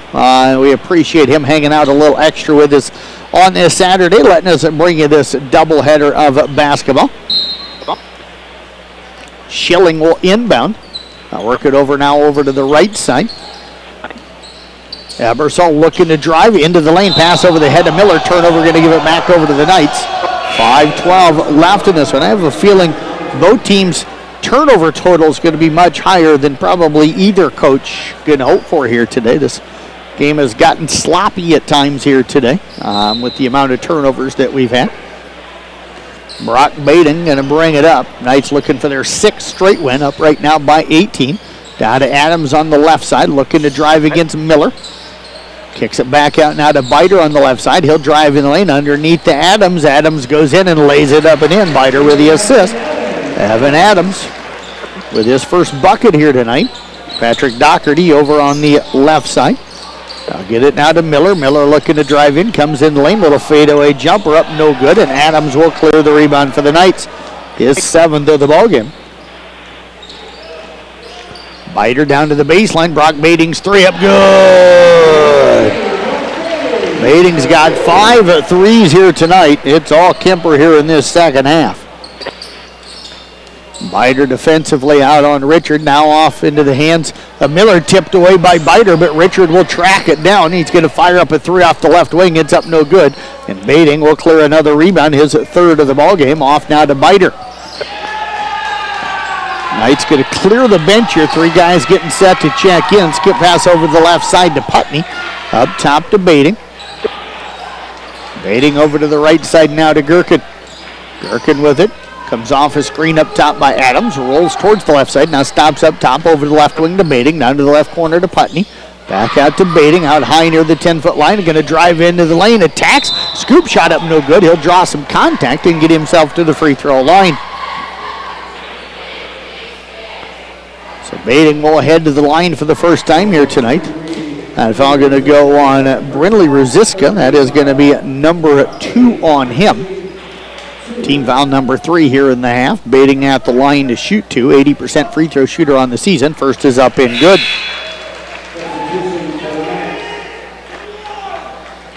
We appreciate him hanging out a little extra with us on this Saturday, letting us bring you this doubleheader of basketball. Schilling will inbound. I'll work it over now over to the right side. Ebersol looking to drive into the lane. Pass over the head of Miller. Turnover, going to give it back over to the Knights. 5:12 left in this one. I have a feeling both teams' turnover total is going to be much higher than probably either coach can hope for here today. This game has gotten sloppy at times here today with the amount of turnovers that we've had. Brock Baden going to bring it up. Knights looking for their 6th straight win, up right now by 18. Down to Adams on the left side, looking to drive against Miller. Kicks it back out now to Biter on the left side. He'll drive in the lane underneath to Adams. Adams goes in and lays it up and in. Biter with the assist. Evan Adams with his first bucket here tonight. Patrick Doherty over on the left side. I'll get it now to Miller. Miller looking to drive in. Comes in the lane. Little fadeaway jumper up, no good. And Adams will clear the rebound for the Knights. His 7th of the ballgame. Biter down to the baseline. Brock Bating's 3 up, good. Bating's got 5 threes here tonight. It's all Kuemper here in this second half. Biter defensively out on Richard. Now off into the hands of Miller. Tipped away by Biter, but Richard will track it down. He's going to fire up a 3 off the left wing. It's up no good. And Bating will clear another rebound. His 3rd of the ballgame. Off now to Biter. Knights going to clear the bench here. 3 guys getting set to check in. Skip pass over the left side to Putney. Up top to Bating. Bating over to the right side now to Gherkin. Gherkin with it. Comes off a screen up top by Adams. Rolls towards the left side. Now stops up top over the left wing to Bating. Down to the left corner to Putney. Back out to Bating. Out high near the 10-foot line. Going to drive into the lane. Attacks. Scoop shot up no good. He'll draw some contact and get himself to the free throw line. So Bating will head to the line for the first time here tonight. That foul going to go on Brindley Rosiska. That is going to be number 2 on him. Team foul number 3 here in the half. Bating at the line to shoot 2. 80% free throw shooter on the season. First is up and good.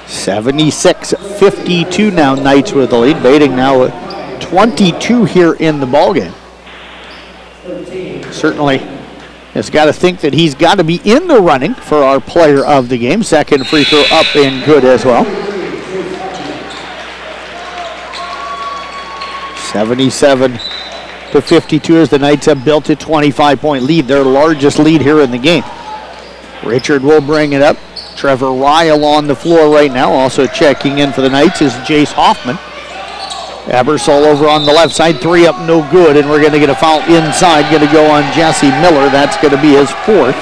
76-52 now, Knights with the lead. Bating now with 22 here in the ballgame. Certainly has got to think that he's got to be in the running for our player of the game. 2nd free throw up and good as well. 77-52 to 52 as the Knights have built a 25-point lead, their largest lead here in the game. Richard will bring it up. Trevor Ryle on the floor right now. Also checking in for the Knights is Jace Hoffman. Ebersol over on the left side, 3 up, no good, and we're going to get a foul inside. Going to go on Jesse Miller. That's going to be his 4th.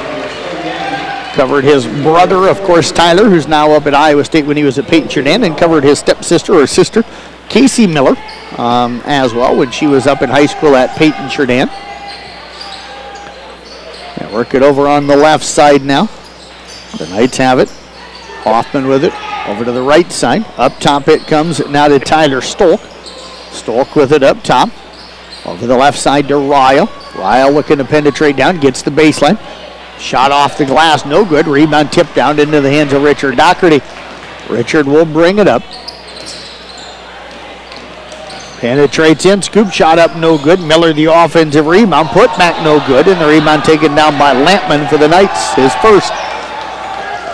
Covered his brother, of course, Tyler, who's now up at Iowa State when he was at Peyton Churdan, and covered his stepsister or sister, Casey Miller, as well, when she was up in high school at Peyton Churdan. Yeah, work it over on the left side now. The Knights have it. Hoffman with it. Over to the right side. Up top it comes now to Tyler Stolk. Stolk with it up top. Over the left side to Ryle. Ryle looking to penetrate down. Gets the baseline. Shot off the glass. No good. Rebound tipped down into the hands of Richard Doherty. Richard will bring it up. Penetrates in. Scoop shot up. No good. Miller the offensive rebound. Put back no good. And the rebound taken down by Lampman for the Knights. His first.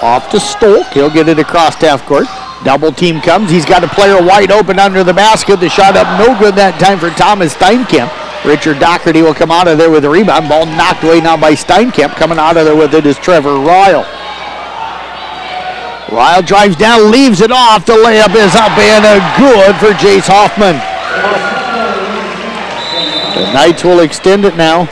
Off to Stolk. He'll get it across half court. Double team comes. He's got a player wide open under the basket. The shot up no good that time for Thomas Steinkamp. Richard Doherty will come out of there with a rebound. Ball knocked away now by Steinkamp. Coming out of there with it is Trevor Ryle. Ryle drives down, leaves it off. The layup is up and a good for Jace Hoffman. The Knights will extend it now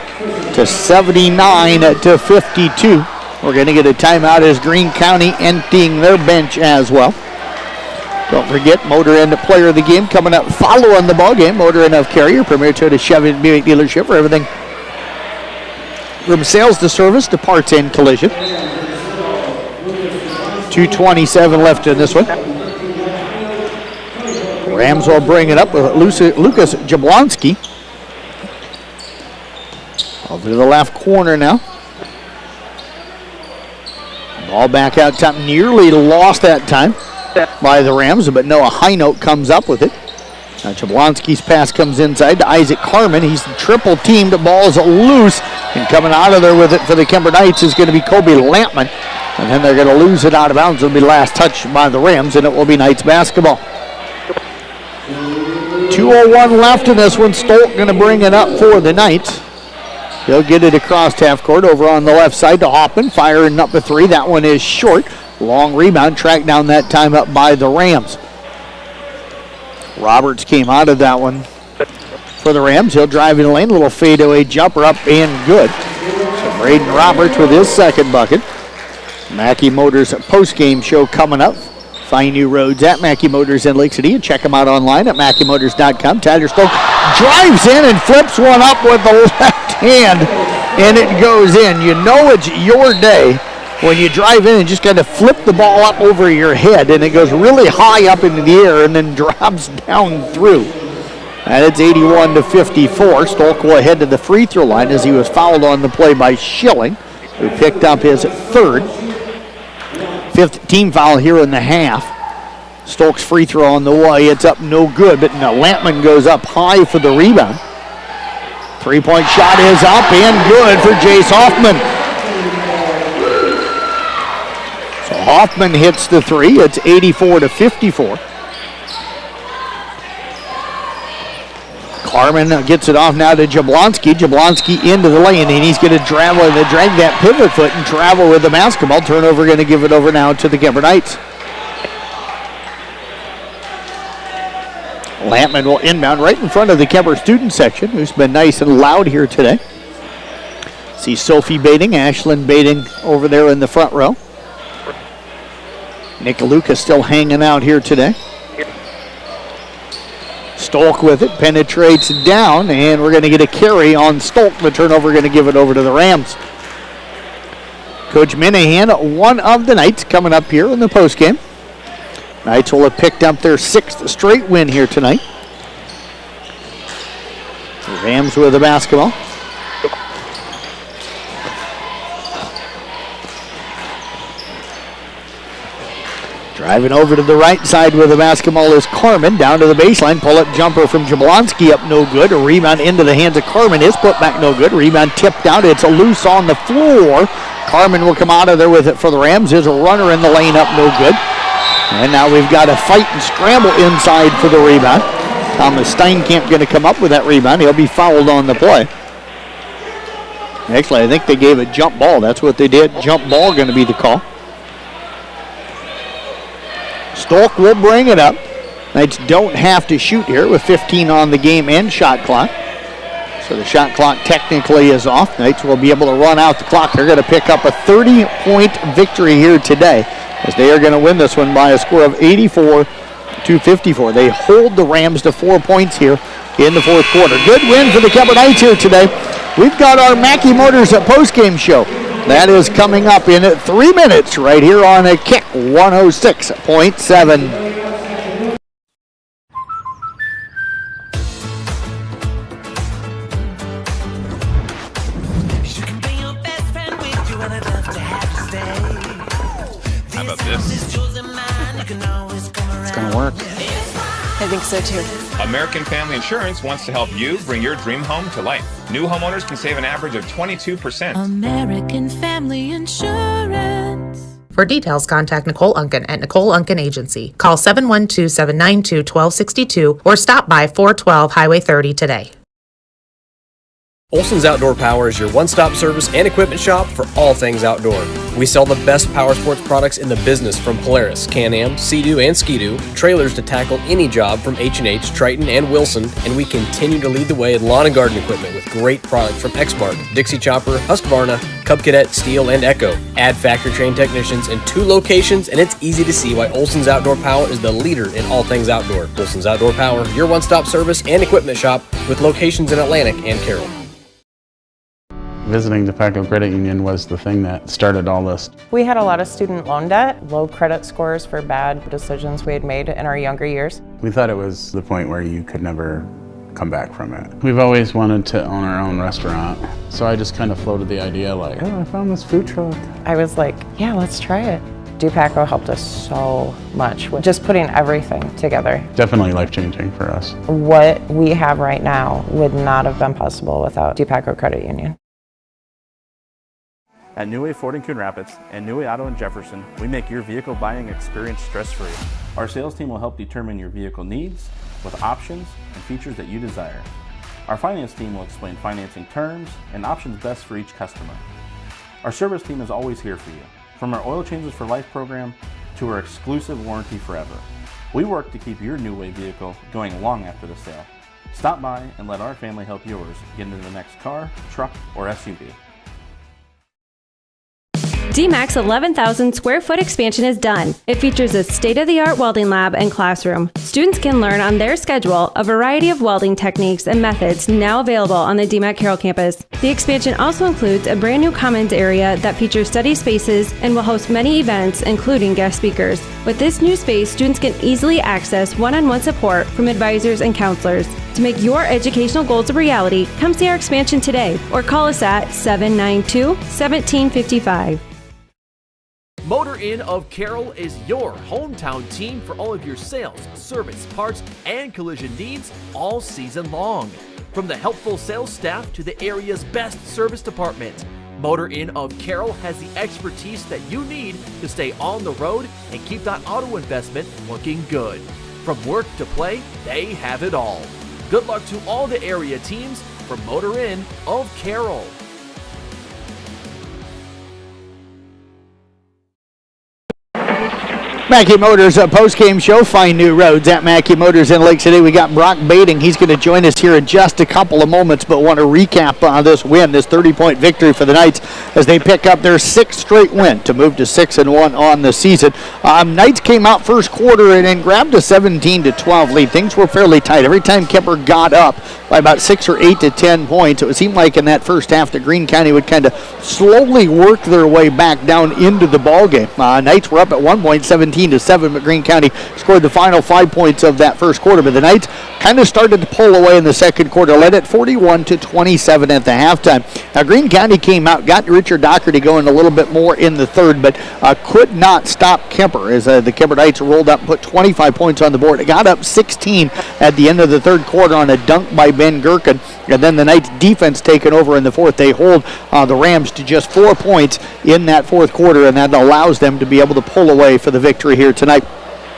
to 79 to 52. We're going to get a timeout as Greene County emptying their bench as well. Don't forget, Motor Inn player of the game coming up following the ball game. Motor Inn of Carrier, premier Toyota Chevy Buick dealership for everything from sales to service to parts and collision. 2:27 left in this one. Rams will bring it up with Lucas Jablonski. Over to the left corner now. Ball back out top, nearly lost that time by the Rams, but Noah Highnote comes up with it. Now Jablonski's pass comes inside to Isaac Carmen. He's triple teamed, the ball is loose, and coming out of there with it for the Kuemper Knights is going to be Kobe Lampman, and then they're going to lose it out of bounds. It'll be last touch by the Rams, and it will be Knights basketball. 2:01 left in this one. Stolk going to bring it up for the Knights. He'll get it across half court over on the left side to Hoffman. Firing up a 3. That one is short. Long rebound tracked down that time up by the Rams. Roberts came out of that one for the Rams. He'll drive in the lane. Little fadeaway jumper up and good. So Braden Roberts with his second bucket. Mackey Motors post-game show coming up. Find new roads at Mackey Motors in Lake City and check them out online at MackeyMotors.com. Tyler Stolk drives in and flips one up with the left hand, and it goes in. You know it's your day when you drive in and just kind of flip the ball up over your head, and it goes really high up into the air and then drops down through. And it's 81 to 54. Stolk will head to the free throw line as he was fouled on the play by Schilling, who picked up his 5th team foul here in the half. Stolk's free throw on the way. It's up no good, but now Lampman goes up high for the rebound. 3-point shot is up and good for Jace Hoffman. So Hoffman hits the 3. It's 84 to 54. Carmen gets it off now to Jablonski. Jablonski into the lane, and he's going to drag that pivot foot and travel with the basketball. Turnover going to give it over now to the Kuemper Knights. Lampman will inbound right in front of the Kuemper student section, who's been nice and loud here today. See Sophie Bating, Ashlyn Bating over there in the front row. Nick Lucas still hanging out here today. Stolk with it, penetrates down, and we're going to get a carry on Stolk. The turnover going to give it over to the Rams. Coach Minahan, one of the Knights, coming up here in the postgame. Knights will have picked up their 6th straight win here tonight. The Rams with the basketball. Driving over to the right side with the basketball is Carmen. Down to the baseline. Pull-up jumper from Jablonski up no good. A rebound into the hands of Carmen is put back no good. Rebound tipped out. It's a loose on the floor. Carmen will come out of there with it for the Rams. There's a runner in the lane up no good. And now we've got a fight and scramble inside for the rebound. Thomas Steinkamp going to come up with that rebound. He'll be fouled on the play. Actually, I think they gave a jump ball. That's what they did. Jump ball going to be the call. Stolk will bring it up. Knights don't have to shoot here with 15 on the game and shot clock. So the shot clock technically is off. Knights will be able to run out the clock. They're going to pick up a 30-point victory here today, as they are going to win this one by a score of 84-54. They hold the Rams to 4 points here in the fourth quarter. Good win for the Kuemper Knights here today. We've got our Mackey Motors postgame show. That is coming up in 3 minutes right here on a Kick 106.7. How about this? It's gonna work. I think so too. American Family Insurance wants to help you bring your dream home to life. New homeowners can save an average of 22%. American Family Insurance. For details, contact Nicole Unken at Nicole Unken Agency. Call 712-792-1262 or stop by 412 Highway 30 today. Olson's Outdoor Power is your one-stop service and equipment shop for all things outdoor. We sell the best power sports products in the business, from Polaris, Can-Am, Sea-Doo, and Ski-Doo, trailers to tackle any job from H&H, Triton, and Wilson, and we continue to lead the way in lawn and garden equipment with great products from Exmark, Dixie Chopper, Husqvarna, Cub Cadet, Steel, and Echo. Add factory-trained technicians in 2 locations, and it's easy to see why Olson's Outdoor Power is the leader in all things outdoor. Olson's Outdoor Power, your one-stop service and equipment shop with locations in Atlantic and Carroll. Visiting DePaco Credit Union was the thing that started all this. We had a lot of student loan debt, low credit scores for bad decisions we had made in our younger years. We thought it was the point where you could never come back from it. We've always wanted to own our own restaurant, so I just kind of floated the idea like, oh, I found this food truck. I was like, yeah, let's try it. DePaco helped us so much with just putting everything together. Definitely life-changing for us. What we have right now would not have been possible without DePaco Credit Union. At New Way Ford in Coon Rapids and New Way Auto in Jefferson, we make your vehicle buying experience stress-free. Our sales team will help determine your vehicle needs with options and features that you desire. Our finance team will explain financing terms and options best for each customer. Our service team is always here for you, from our Oil Changes for Life program to our exclusive warranty forever. We work to keep your New Way vehicle going long after the sale. Stop by and let our family help yours get into the next car, truck, or SUV. DMAC's 11,000 square foot expansion is done. It features a state-of-the-art welding lab and classroom. Students can learn on their schedule a variety of welding techniques and methods now available on the DMAC Carroll campus. The expansion also includes a brand new commons area that features study spaces and will host many events, including guest speakers. With this new space, students can easily access one-on-one support from advisors and counselors. To make your educational goals a reality, come see our expansion today or call us at 792-1755. Motor Inn of Carroll is your hometown team for all of your sales, service, parts, and collision needs all season long. From the helpful sales staff to the area's best service department, Motor Inn of Carroll has the expertise that you need to stay on the road and keep that auto investment looking good. From work to play, they have it all. Good luck to all the area teams from Motor Inn of Carroll. Mackey Motors post-game show. Find new roads at Mackey Motors in Lake City. We got Brock Bading. He's going to join us here in just a couple of moments, but want to recap this win, this 30-point victory for the Knights as they pick up their 6th straight win to move to 6-1 on the season. Knights came out first quarter and grabbed a 17-12 lead. Things were fairly tight. Every time Kuemper got up by about 6 or 8 to 10 points, it seemed like in that first half that Greene County would kind of slowly work their way back down into the ballgame. Knights were up at 1 point, 17-7, but Greene County scored the final 5 points of that first quarter. But the Knights kind of started to pull away in the second quarter, led at 41-27 at the halftime. Now Greene County came out, got Richard Doherty going a little bit more in the third, but could not stop Kuemper as the Kuemper Knights rolled up and put 25 points on the board. It got up 16 at the end of the third quarter on a dunk by Ben Gherkin, and then the Knights defense taking over in the fourth. They hold the Rams to just 4 points in that fourth quarter, and that allows them to be able to pull away for the victory here tonight.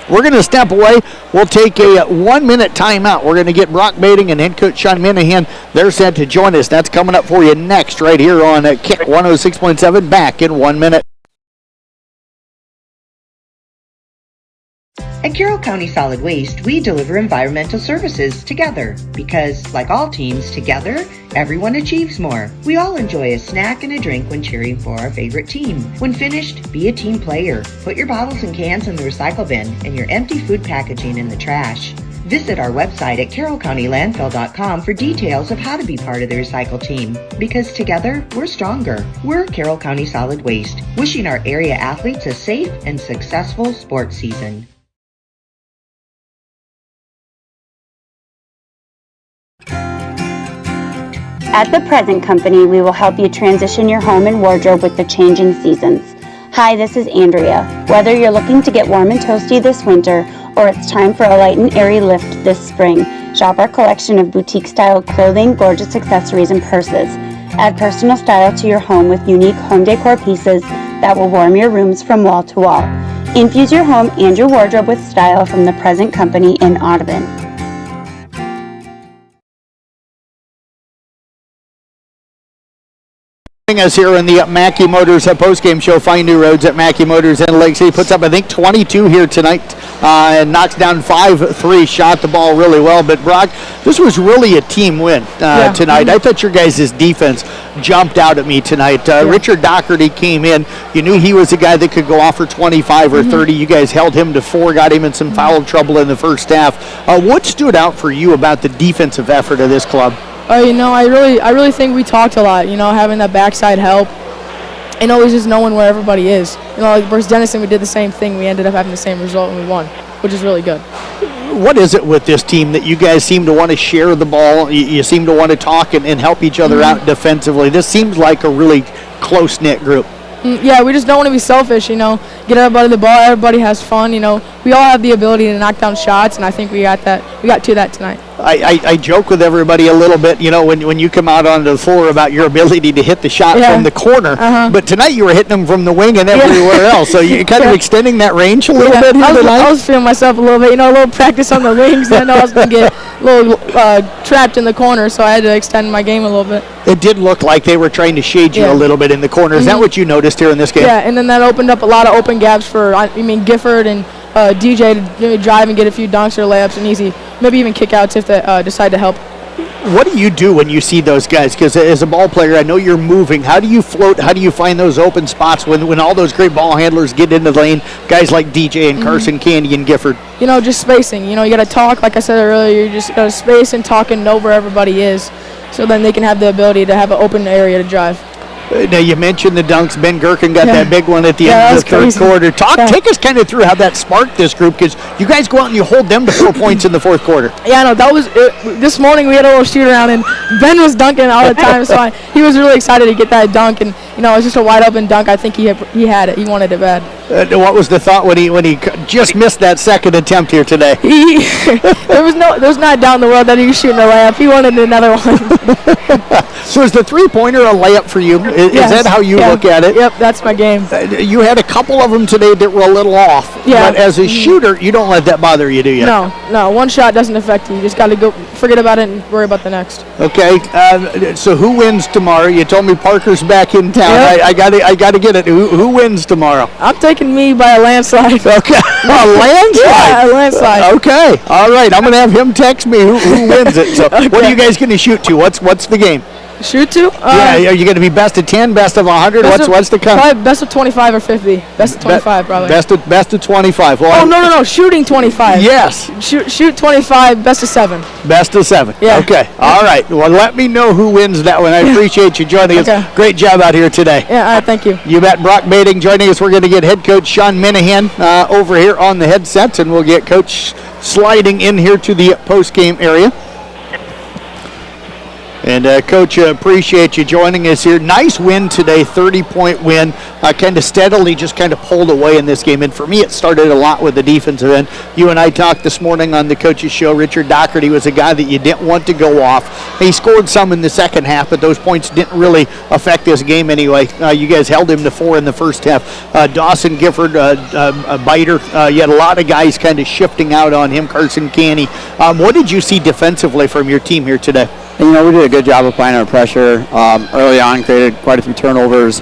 We're going to step away. We'll take a 1-minute timeout. We're going to get Brock Bading and head coach Sean Minahan. They're set to join us. That's coming up for you next right here on Kick 106.7. Back in 1 minute. At Carroll County Solid Waste, we deliver environmental services together because, like all teams, together, everyone achieves more. We all enjoy a snack and a drink when cheering for our favorite team. When finished, be a team player. Put your bottles and cans in the recycle bin and your empty food packaging in the trash. Visit our website at carrollcountylandfill.com for details of how to be part of the recycle team. Because together, we're stronger. We're Carroll County Solid Waste, wishing our area athletes a safe and successful sports season. At The Present Company, we will help you transition your home and wardrobe with the change in seasons. Hi, this is Andrea. Whether you're looking to get warm and toasty this winter, or it's time for a light and airy lift this spring, shop our collection of boutique-style clothing, gorgeous accessories, and purses. Add personal style to your home with unique home decor pieces that will warm your rooms from wall to wall. Infuse your home and your wardrobe with style from The Present Company in Audubon. Us here in the Mackey Motors post-game show. Find new roads at Mackey Motors in Lake City. Puts up, I think, 22 here tonight and knocks down 5-3. Shot the ball really well. But, Brock, this was really a team win tonight. I thought your guys' defense jumped out at me tonight. Richard Doherty came in. You knew he was a guy that could go off for 25 or 30. You guys held him to 4, got him in some foul trouble in the first half. What stood out for you about the defensive effort of this club? I really think we talked a lot, having that backside help and always just knowing where everybody is. Like versus Denison, we did the same thing. We ended up having the same result and we won, which is really good. What is it with this team that you guys seem to want to share the ball? You seem to want to talk and help each other out defensively. This seems like a really close-knit group. Yeah, we just don't want to be selfish, get everybody the ball, everybody has fun, we all have the ability to knock down shots, and I think we got to that tonight. I joke with everybody a little bit, when you come out onto the floor about your ability to hit the shot from the corner, but tonight you were hitting them from the wing and everywhere else, so you're kind of extending that range a little bit here tonight? I was feeling myself a little bit, a little practice on the wings, and I know I was going to get a little trapped in the corner, so I had to extend my game a little bit. It did look like they were trying to shade you a little bit in the corner. Is that what you noticed here in this game? Yeah, and then that opened up a lot of open gaps for, Gifford and DJ to drive and get a few dunks or layups and easy, maybe even kickouts if they decide to help. What do you do when you see those guys? Because as a ball player, I know you're moving. How do you float? How do you find those open spots when all those great ball handlers get into the lane, guys like DJ and Carson Candy and Gifford? Just spacing. You got to talk, like I said earlier, you just got to space and talk and know where everybody is so then they can have the ability to have an open area to drive. Now, you mentioned the dunks. Ben Gherkin got that big one at the end of the third quarter. Take us kind of through how that sparked this group, because you guys go out and you hold them to 4 points in the fourth quarter. Yeah, no, that was this morning we had a little shoot around, and Ben was dunking all the time, so he was really excited to get that dunk, and it was just a wide open dunk. I think he had it. He wanted it bad. What was the thought when he just missed that second attempt here today? There's not doubt in the world that he was shooting a layup. He wanted another one. So is the 3-pointer a layup for you? Is that how you look at it? Yep, that's my game. You had a couple of them today that were a little off. Yeah. But as a shooter, you don't let that bother you, do you? No. One shot doesn't affect you. You just got to go forget about it and worry about the next. Okay. So who wins tomorrow? You told me Parker's back in town. Yep. I got to get it. Who wins tomorrow? I'm taking me by a landslide. Okay. A landslide? Yeah, a landslide. Okay. All right. I'm going to have him text me who wins it. So what are you guys going to shoot to? What's the game? Shoot to? Are you going to be best of 10, best of 100? What's the come? Probably best of 25 or 50. Best of 25, probably. Best of 25. Well, no. Shooting 25. Yes. Shoot 25, best of 7. Best of 7. Yeah. Okay. All right. Well, let me know who wins that one. I appreciate you joining us. Great job out here today. Yeah, all right, thank you. You bet. Brock Bading joining us. We're going to get head coach Sean Minahan over here on the headsets, and we'll get Coach sliding in here to the post-game area. And, Coach, appreciate you joining us here. Nice win today, 30-point win. Kind of steadily just kind of pulled away in this game. And for me, it started a lot with the defensive end. You and I talked this morning on the coach's show. Richard Doherty was a guy that you didn't want to go off. He scored some in the second half, but those points didn't really affect this game anyway. You guys held him to 4 in the first half. Dawson Gifford, a biter. You had a lot of guys kind of shifting out on him. Carson Canny. What did you see defensively from your team here today? We did a good job applying our pressure early on, created quite a few turnovers.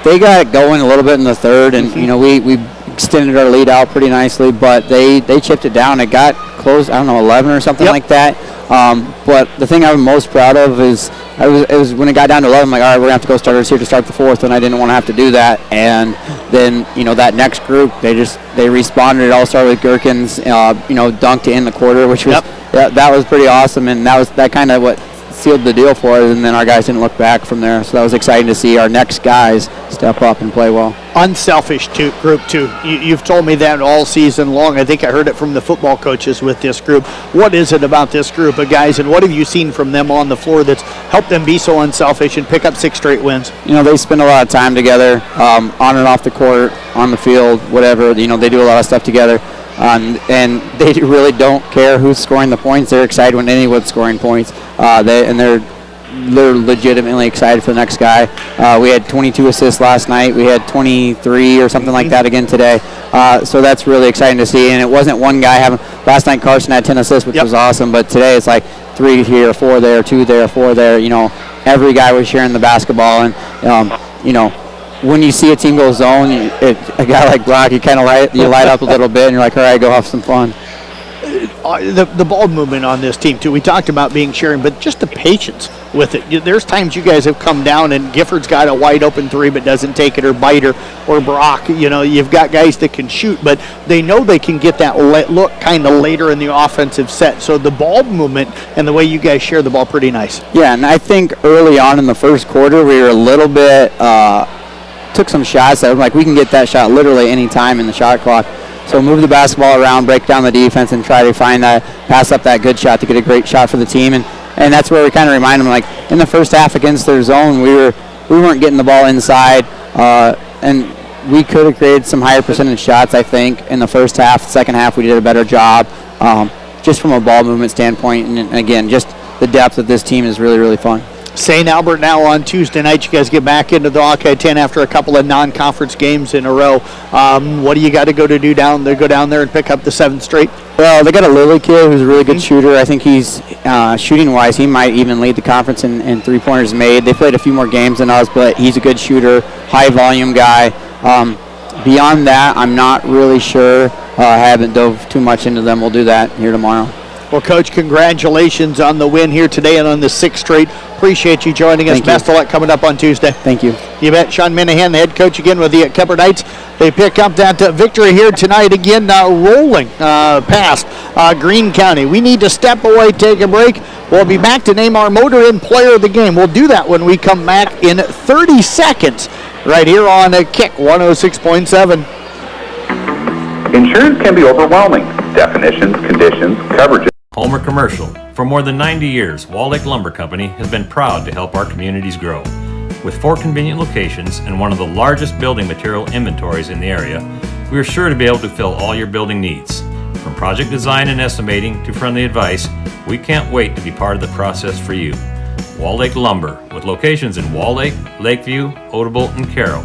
They got it going a little bit in the third, and, we extended our lead out pretty nicely, but they chipped it down. It got close, 11 or something like that. But the thing I'm most proud of is it was when it got down to 11, I'm like, all right, we're going to have to go starters here to start the fourth, and I didn't want to have to do that. And then, that next group, they responded. It all started with Gherkins, dunked in the quarter, which was that was pretty awesome, and that kind of what sealed the deal for us, and then our guys didn't look back from there. So that was exciting to see our next guys step up and play well. Unselfish group, too. You've told me that all season long. I think I heard it from the football coaches with this group. What is it about this group of guys, and what have you seen from them on the floor that's helped them be so unselfish and pick up 6 straight wins? They spend a lot of time together, on and off the court, on the field, whatever. They do a lot of stuff together. And they really don't care who's scoring the points. They're excited when anyone's scoring points. They're legitimately excited for the next guy. We had 22 assists last night. We had 23 or something like that again today. So that's really exciting to see. And it wasn't one guy having. Last night Carson had 10 assists, which was awesome. But today it's like 3 here, 4 there, 2 there, 4 there. Every guy was sharing the basketball, and when you see a team go zone, a guy like Brock, you kind of light up a little bit, and you're like, all right, go have some fun. The ball movement on this team, too. We talked about being sharing, but just the patience with it. There's times you guys have come down, and Gifford's got a wide open 3 but doesn't take it, or Biter, or Brock. You've got guys that can shoot, but they know they can get that look kind of later in the offensive set. So the ball movement and the way you guys share the ball, pretty nice. Yeah, and I think early on in the first quarter, we were a little bit took some shots that we can get that shot literally any time in the shot clock. So move the basketball around, break down the defense, and try to pass up that good shot to get a great shot for the team. And that's where we kind of remind them, in the first half against their zone, we weren't getting the ball inside, and we could have created some higher percentage shots, I think, in the first half. Second half, we did a better job, just from a ball movement standpoint. And again, just the depth of this team is really, really fun. St. Albert now on Tuesday night. You guys get back into the Hawkeye 10 after a couple of non-conference games in a row. What do you got to go down there and pick up the 7th straight? Well, they got a Lilly kid who's a really good shooter. I think he's shooting-wise, he might even lead the conference in three-pointers made. They played a few more games than us, but he's a good shooter, high-volume guy. Beyond that, I'm not really sure. I haven't dove too much into them. We'll do that here tomorrow. Well, Coach, congratulations on the win here today and on the 6th straight. Appreciate you joining us. Best of luck coming up on Tuesday. Thank you. You bet. Sean Minahan, the head coach again with the Kuemper Knights. They pick up that victory here tonight again, rolling past Greene County. We need to step away, take a break. We'll be back to name our Motor Inn Player of the Game. We'll do that when we come back in 30 seconds right here on Kick 106.7. Insurance can be overwhelming. Definitions, conditions, coverages. Homer Commercial. For more than 90 years, Wall Lake Lumber Company has been proud to help our communities grow. With 4 convenient locations and one of the largest building material inventories in the area, we are sure to be able to fill all your building needs. From project design and estimating to friendly advice, we can't wait to be part of the process for you. Wall Lake Lumber, with locations in Wall Lake, Lakeview, Odebolt, and Carroll.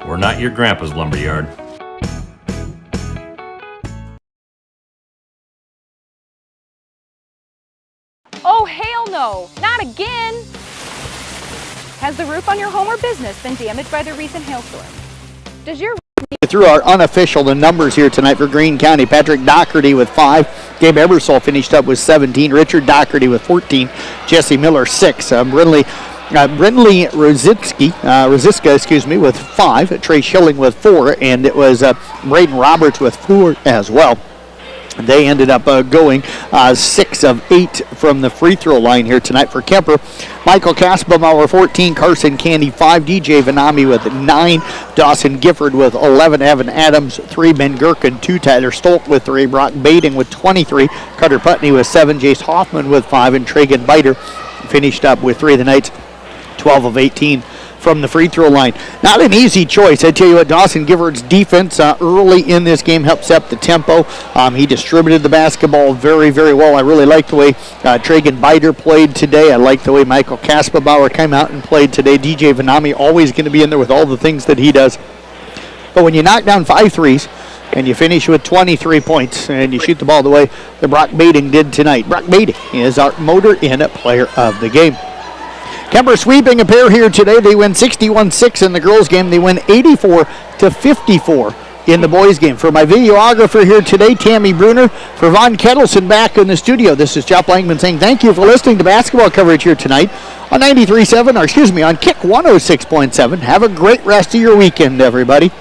We're not your grandpa's lumberyard. Oh, hell no! Not again! Has the roof on your home or business been damaged by the recent hailstorm? Does your Through our unofficial, the numbers here tonight for Greene County. Patrick Doherty with 5. Gabe Ebersol finished up with 17. Richard Doherty with 14. Jesse Miller 6. Brindley Rosiska, with 5. Trey Schilling with 4. And it was Braden Roberts with 4 as well. They ended up going 6 of 8 from the free throw line here tonight for Kuemper. Michael Kaspenbauer 14, Carson Candy 5, DJ Vanami with 9, Dawson Gifford with 11, Evan Adams 3, Ben Gherkin 2, Tyler Stolk with 3, Brock Bading with 23, Carter Putney with 7, Jace Hoffman with 5, and Tragan Biter finished up with 3 of the night's 12 of 18 from the free throw line. Not an easy choice. I tell you what, Dawson Gifford's defense early in this game helped set the tempo. He distributed the basketball very, very well. I really like the way Tragan Bider played today. I like the way Michael Kaspabauer came out and played today. DJ Vanami always going to be in there with all the things that he does. But when you knock down 5 threes and you finish with 23 points and you shoot the ball the way that Brock Bading did tonight, Brock Bading is our Motor Inn Player of the Game. Kuemper sweeping a pair here today. They win 61-6 in the girls' game. They win 84-54 in the boys' game. For my videographer here today, Tammy Bruner. For Von Kettleson back in the studio, this is Jeff Langman saying thank you for listening to basketball coverage here tonight on 93.7, or excuse me, on Kick 106.7. Have a great rest of your weekend, everybody.